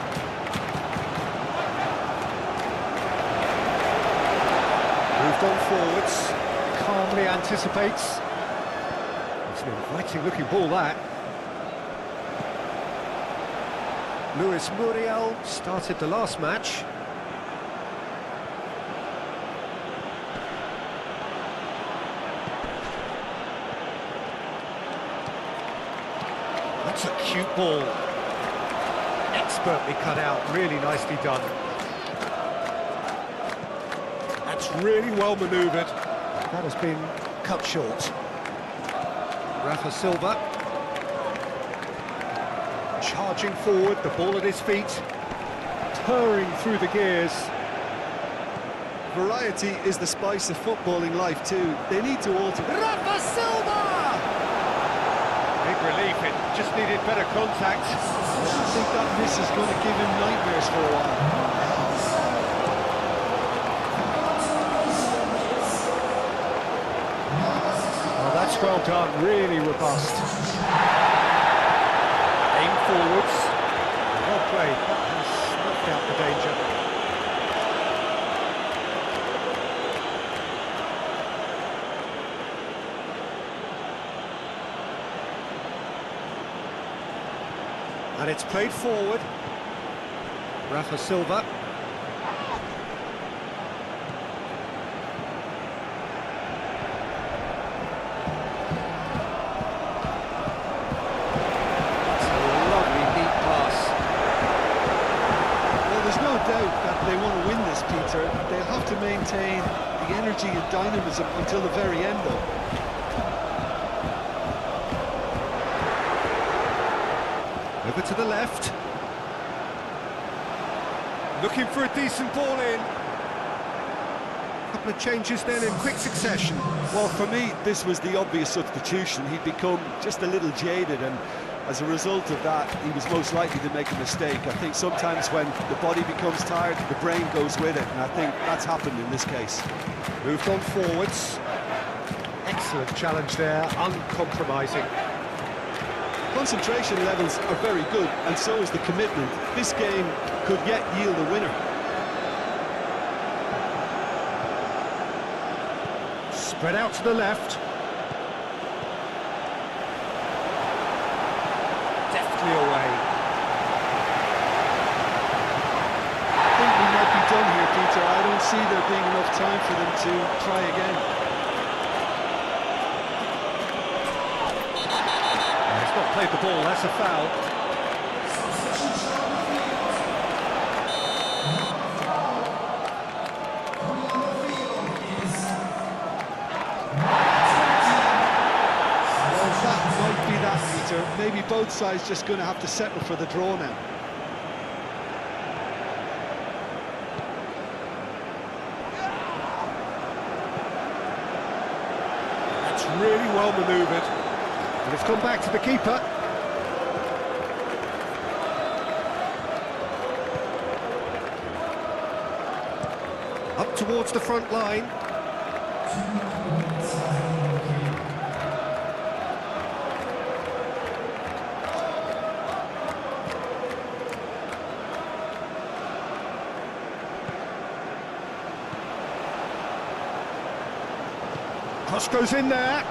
Moved on forwards. Calmly anticipates. It's an inviting looking ball, that. Luis Muriel started the last match. That's a cute ball. Expertly cut out, really nicely done. That's really well manoeuvred. That has been cut short. Rafa Silva. Charging forward, the ball at his feet. Purring through the gears. Variety is the spice of footballing life too. They need to alter. Rafa Silva! Big relief, it just needed better contact. I think that miss is going to give him nightmares for a while. Oh, that's well done, really robust. Aim forwards. Well played, that has snuffed out the danger. And it's played forward. Rafa Silva. dynamism until the very end, though. Over to the left. Looking for a decent ball in. Couple of changes then in quick succession. Well, for me, this was the obvious substitution. He'd become just a little jaded, and as a result of that, he was most likely to make a mistake. I think sometimes when the body becomes tired, the brain goes with it, and I think that's happened in this case. Moved on forwards. Excellent challenge there, uncompromising. Concentration levels are very good, and so is the commitment. This game could yet yield a winner. Spread out to the left. Deftly away. I think we might be done here, Peter. I don't see there being enough time for them to try again. He's not played the ball, that's a foul. Maybe both sides just going to have to settle for the draw now. That's really well manoeuvred. And it's gone back to the keeper. Up towards the front line. Cross goes in there.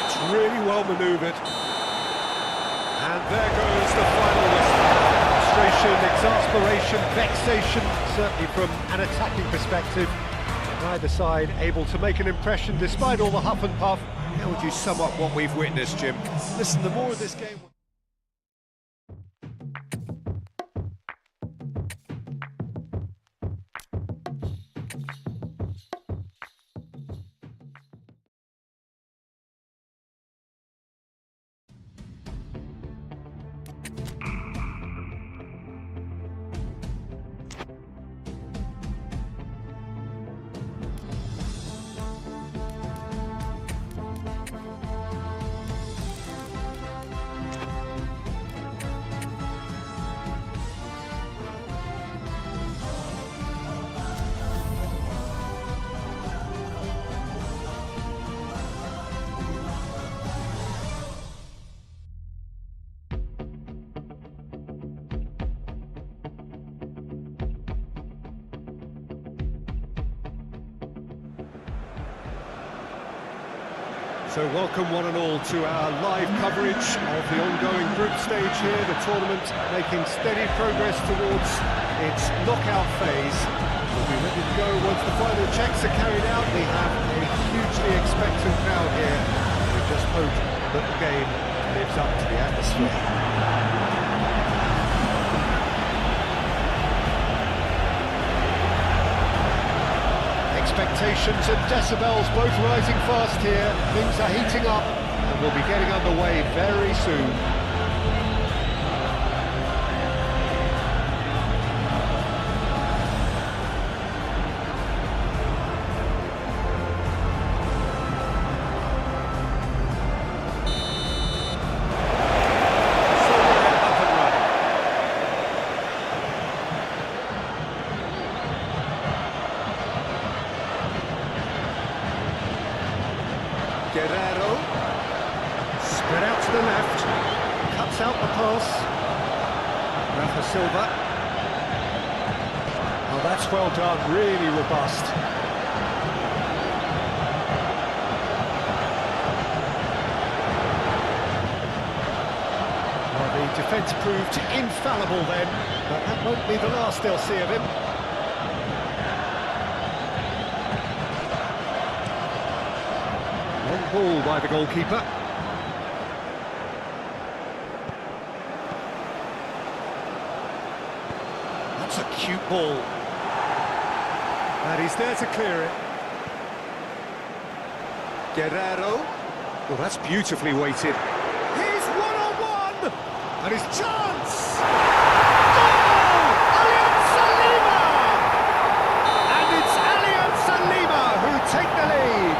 It's really well manoeuvred. And there goes the final whistle. Frustration, exasperation, vexation, certainly from an attacking perspective. Neither side able to make an impression despite all the huff and puff. How would you sum up what we've witnessed, Jim? Listen, the more this game... So welcome one and all to our live coverage of the ongoing group stage here, the tournament making steady progress towards its knockout phase. We'll be ready to go once the final checks are carried out. We have a hugely expectant crowd here. We just hope that the game lives up to the atmosphere. Expectations and decibels both rising fast here. Things are heating up and we'll be getting underway very soon. Spread out to the left, cuts out the pass. Rafa Silva. Oh, that's well done, really robust. Well, the defence proved infallible then, but that won't be the last they'll see of him. Long ball by the goalkeeper. That's a cute ball. And he's there to clear it. Guerrero. Well, that's beautifully weighted. He's one-on-one! And his chance! Goal! Alianza Lima! And it's Alianza Lima who take the lead.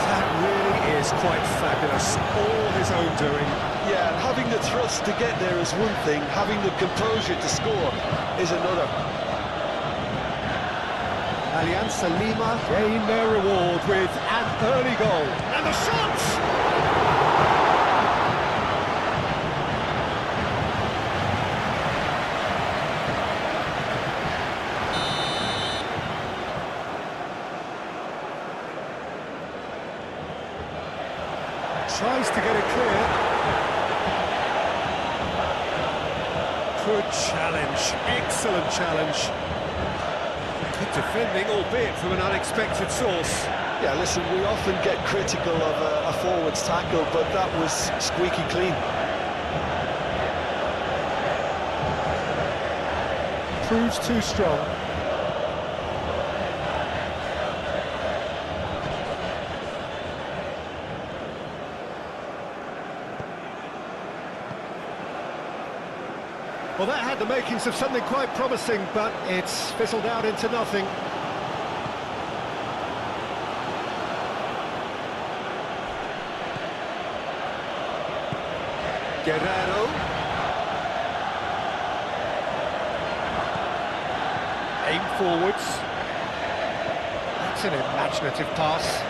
That really is quite fabulous. All his own doing. Yeah, and having the thrust to get there is one thing, having the composure to score is another. Alianza Lima gain their reward with an early goal. And the shot! Tries to get it clear. Good challenge, excellent challenge. Good defending, albeit from an unexpected source. Yeah, listen, we often get critical of a forward's tackle, but that was squeaky clean. Proves too strong. Well, that had the makings of something quite promising, but it's fizzled out into nothing. Guerrero. Aim forwards. That's an imaginative pass.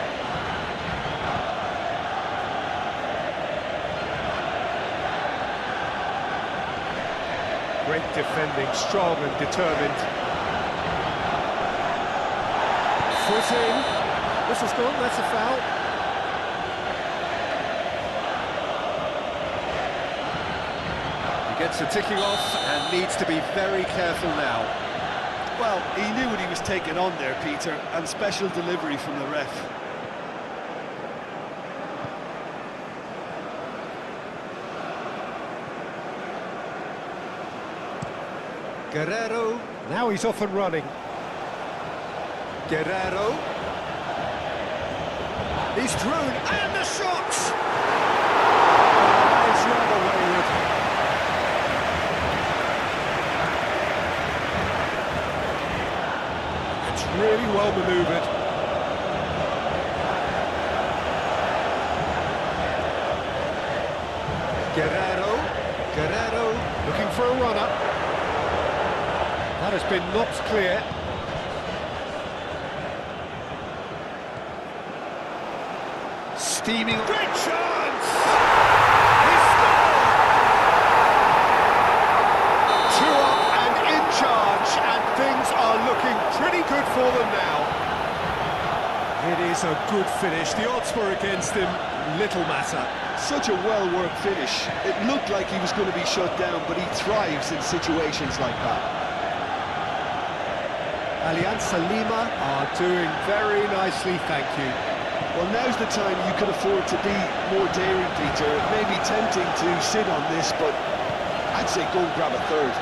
Great defending, strong and determined. Foot in. Whistle's gone, that's a foul. He gets a ticking off and needs to be very careful now. Well, he knew what he was taking on there, Peter, and special delivery from the ref. Guerrero, now he's off and running. Guerrero. He's through, and the shot! It's rather wayward. It's really well manoeuvred. Guerrero, looking for a run-up. That has been knocked clear. Steaming. Great chance! He scored! 2 up and in charge, and things are looking pretty good for them now. It is a good finish. The odds were against him. Little matter. Such a well-worked finish. It looked like he was going to be shut down, but he thrives in situations like that. Alianza Lima are doing very nicely, thank you. Well, now's the time you can afford to be more daring, Peter. It may be tempting to sit on this, but I'd say go and grab a third.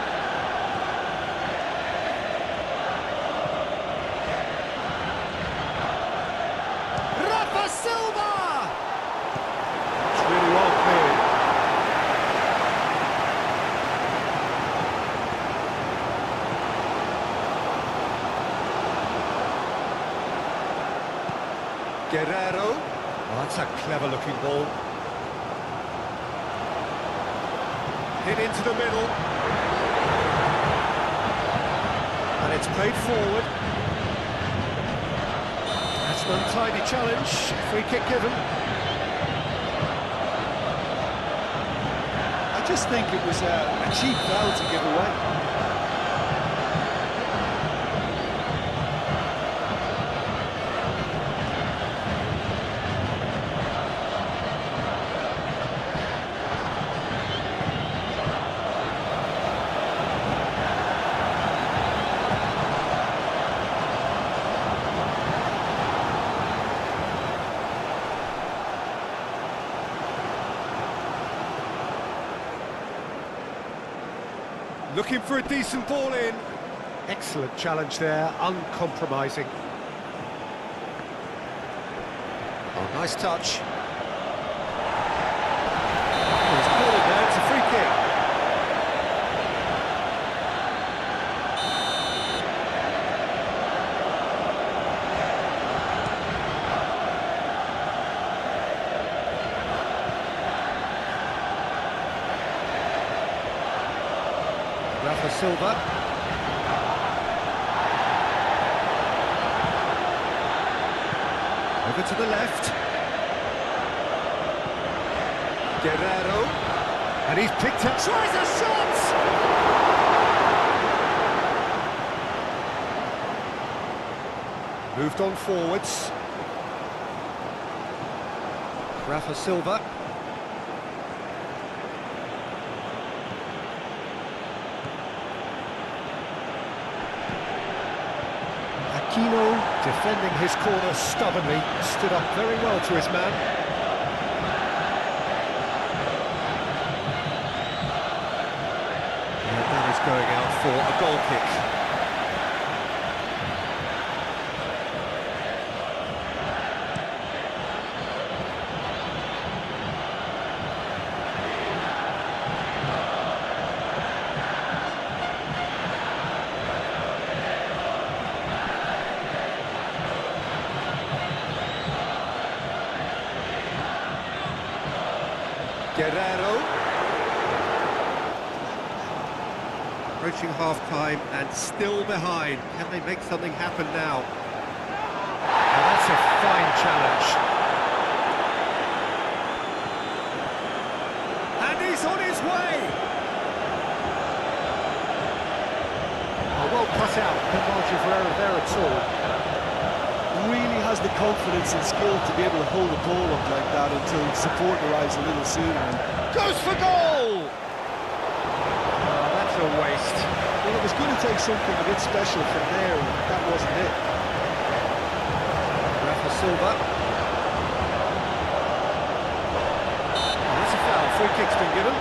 Rafa Silva! It's really well cleared. Guerrero. Oh, that's a clever-looking ball. Hit into the middle. And it's played forward. That's an untidy challenge. Free kick given. I just think it was a cheap foul to give away. Looking for a decent ball in. Excellent challenge there, uncompromising. Oh, nice touch. He's called there, it's a free kick. Rafa Silva. Over to the left. Guerrero. And he's picked up, tries a shot! Moved on forwards. Rafa Silva. Aquino defending his corner stubbornly, stood up very well to his man. And that is going out for a goal kick. Guerrero. Approaching half-time and still behind. Can they make something happen now? Now that's a fine challenge. And he's on his way! Oh, well cut out, no margin for error there at all. Really has the confidence and skill to be able to hold the ball up like that until support arrives a little sooner. Goes for goal! Oh, that's a waste. Well, it was going to take something a bit special from there, and that wasn't it. Rafa Silva. Oh, that's a foul, free kick's been given.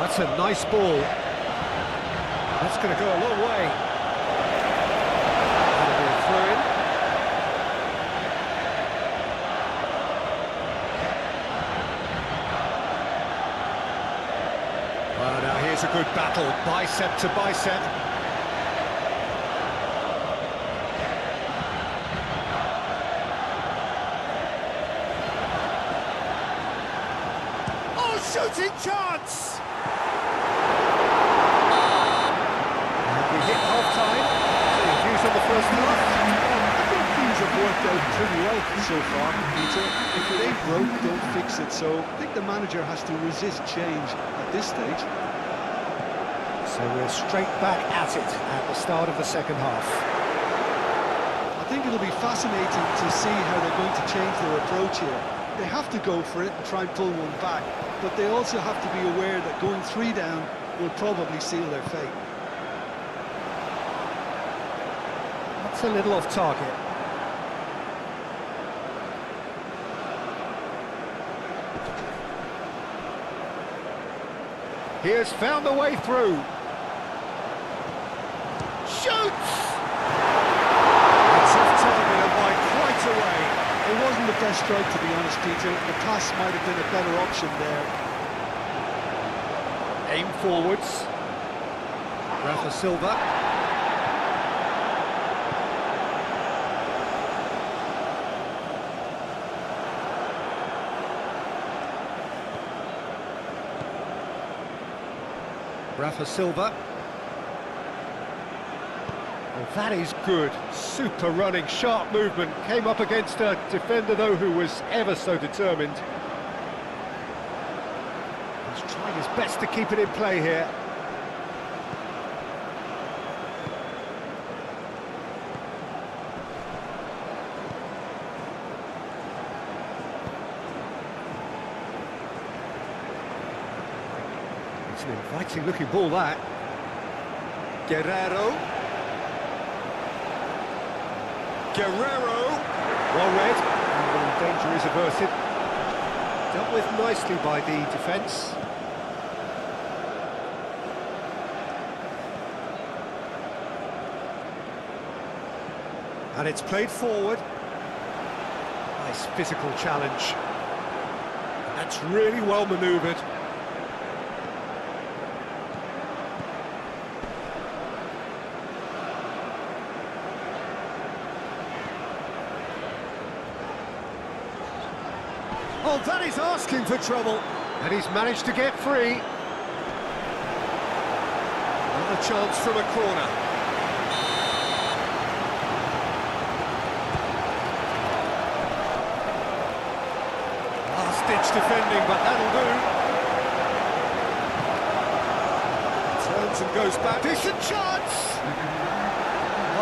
That's a nice ball. That's going to go a long way. That'll be a throw-in. Well, now here's a good battle, bicep to bicep. Oh, shooting chance! Half-time, so your views on the first half? I think things have worked out pretty well so far, Peter. If it ain't broke, don't fix it. So I think the manager has to resist change at this stage. So we're straight back at it at the start of the second half. I think it'll be fascinating to see how they're going to change their approach here. They have to go for it and try and pull one back, but they also have to be aware that going 3 down will probably seal their fate. That's a little off target. He has found a way through. Shoots! It's off target and by quite a way. It wasn't the best strike, to be honest, Peter. The pass might have been a better option there. Aim forwards. Rafa Silva. Rafa Silva. Well, that is good. Super running, sharp movement. Came up against a defender, though, who was ever so determined. He's trying his best to keep it in play here. It's an inviting looking ball, that. Guerrero. Well read, and danger is averted. Dealt with nicely by the defence. And it's played forward. Nice physical challenge. That's really well manoeuvred. Oh, that is asking for trouble. And he's managed to get free. Another chance from a corner. Last-ditch defending, but that'll do. Turns and goes back. Decent chance!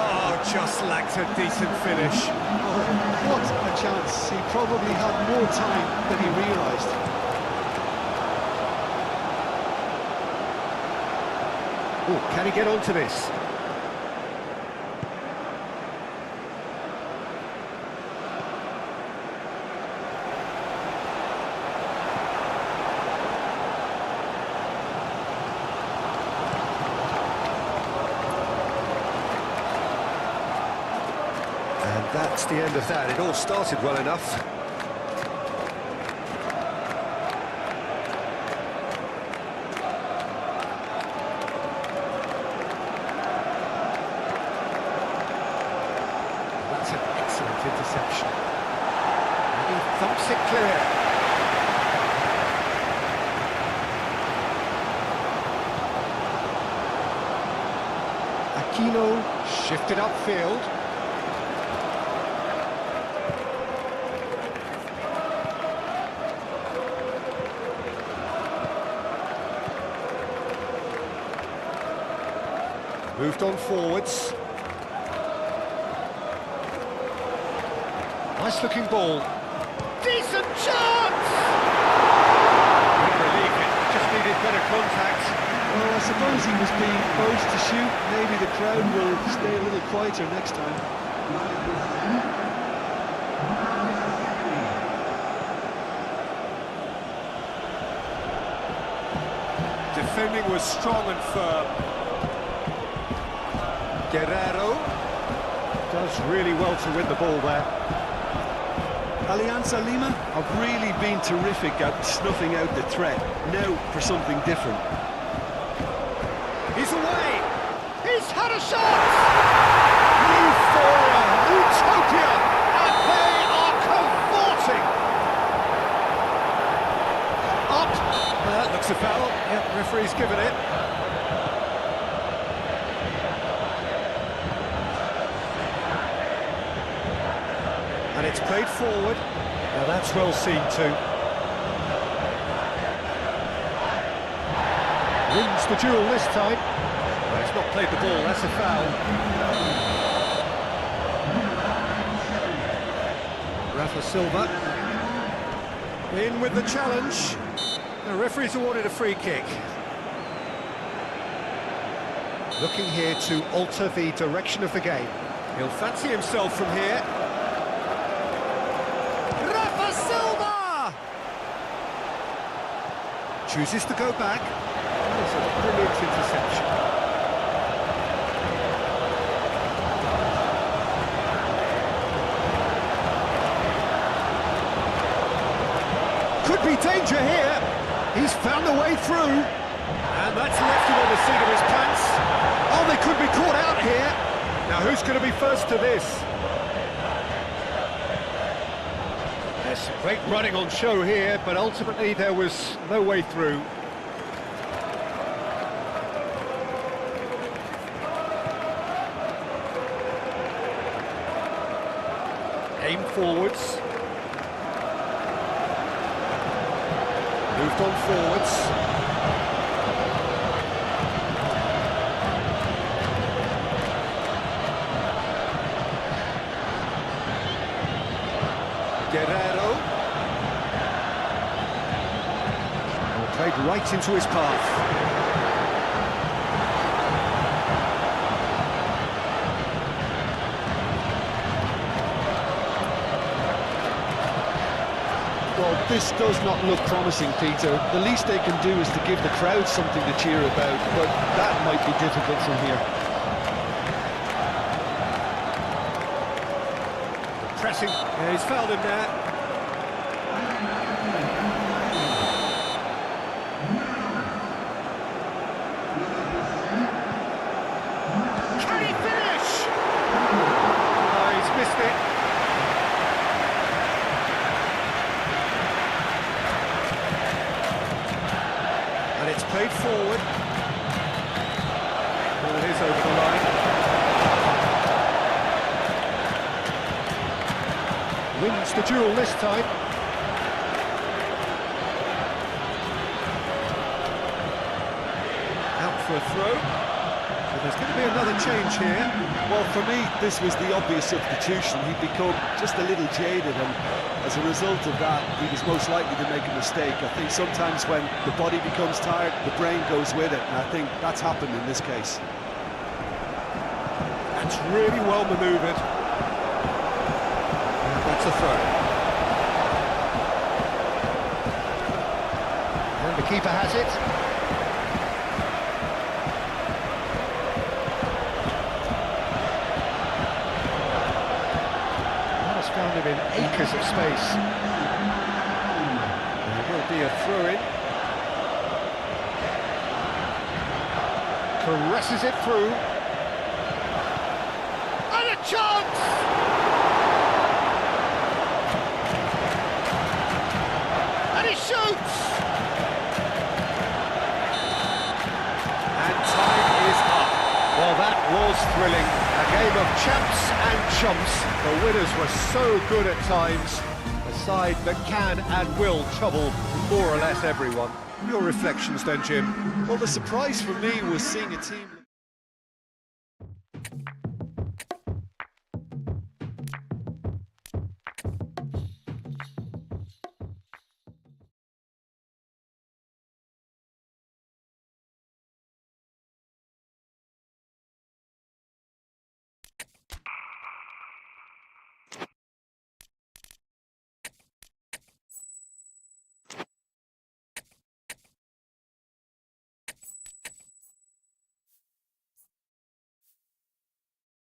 Oh, just lacked a decent finish. Oh, what a chance. He probably had more time than he realised. Oh, can he get onto this? And that's the end of that. It all started well enough. That's an excellent interception. And he thumps it clear. Aquino shifted upfield. Moved on forwards. Nice looking ball. Decent chance! Good relief, it just needed better contact. Well, I suppose he was being forced to shoot. Maybe the crowd will stay a little quieter next time. Defending was strong and firm. Guerrero does really well to win the ball there. Alianza Lima have really been terrific at snuffing out the threat. Now for something different. He's away! He's had a shot! Euphoria, utopia, and they are cavorting! Up! That looks a foul. Yep, referee's given it. And it's played forward. Now that's well seen too. Wins the duel this time. Well, he's not played the ball, that's a foul. Rafa Silva in with the challenge. The referee's awarded a free kick. Looking here to alter the direction of the game. He'll fancy himself from here. Rafa Silva! Chooses to go back. That's a brilliant interception. Could be danger here. He's found a way through. And that's left him on the seat of his pants. Oh, they could be caught out here. Now, who's going to be first to this? There's some great running on show here, but ultimately there was no way through. Aim forwards. Moved on forwards. Guerrero. Played right into his path. Well, this does not look promising, Peter. The least they can do is to give the crowd something to cheer about, but that might be difficult from here. Pressing. Yeah, he's fouled him there. Can he finish? Oh, he's missed it. And it's played forward. Well, it is over the line. Wins the duel this time. Out for a throw. So there's going to be another change here. Well, for me, this was the obvious substitution. He'd become just a little jaded, and as a result of that, he was most likely to make a mistake. I think sometimes when the body becomes tired, the brain goes with it, and I think that's happened in this case. That's really well manoeuvred. That's a throw. And the keeper has it. Has found him in acres of space. There will be a throw-in. Caresses it through. And a chance! And he shoots! And time is up. Well, that was thrilling. A game of champs and chumps. The winners were so good at times. A side that can and will trouble more or less everyone. Your reflections then, Jim? Well, the surprise for me was seeing a team...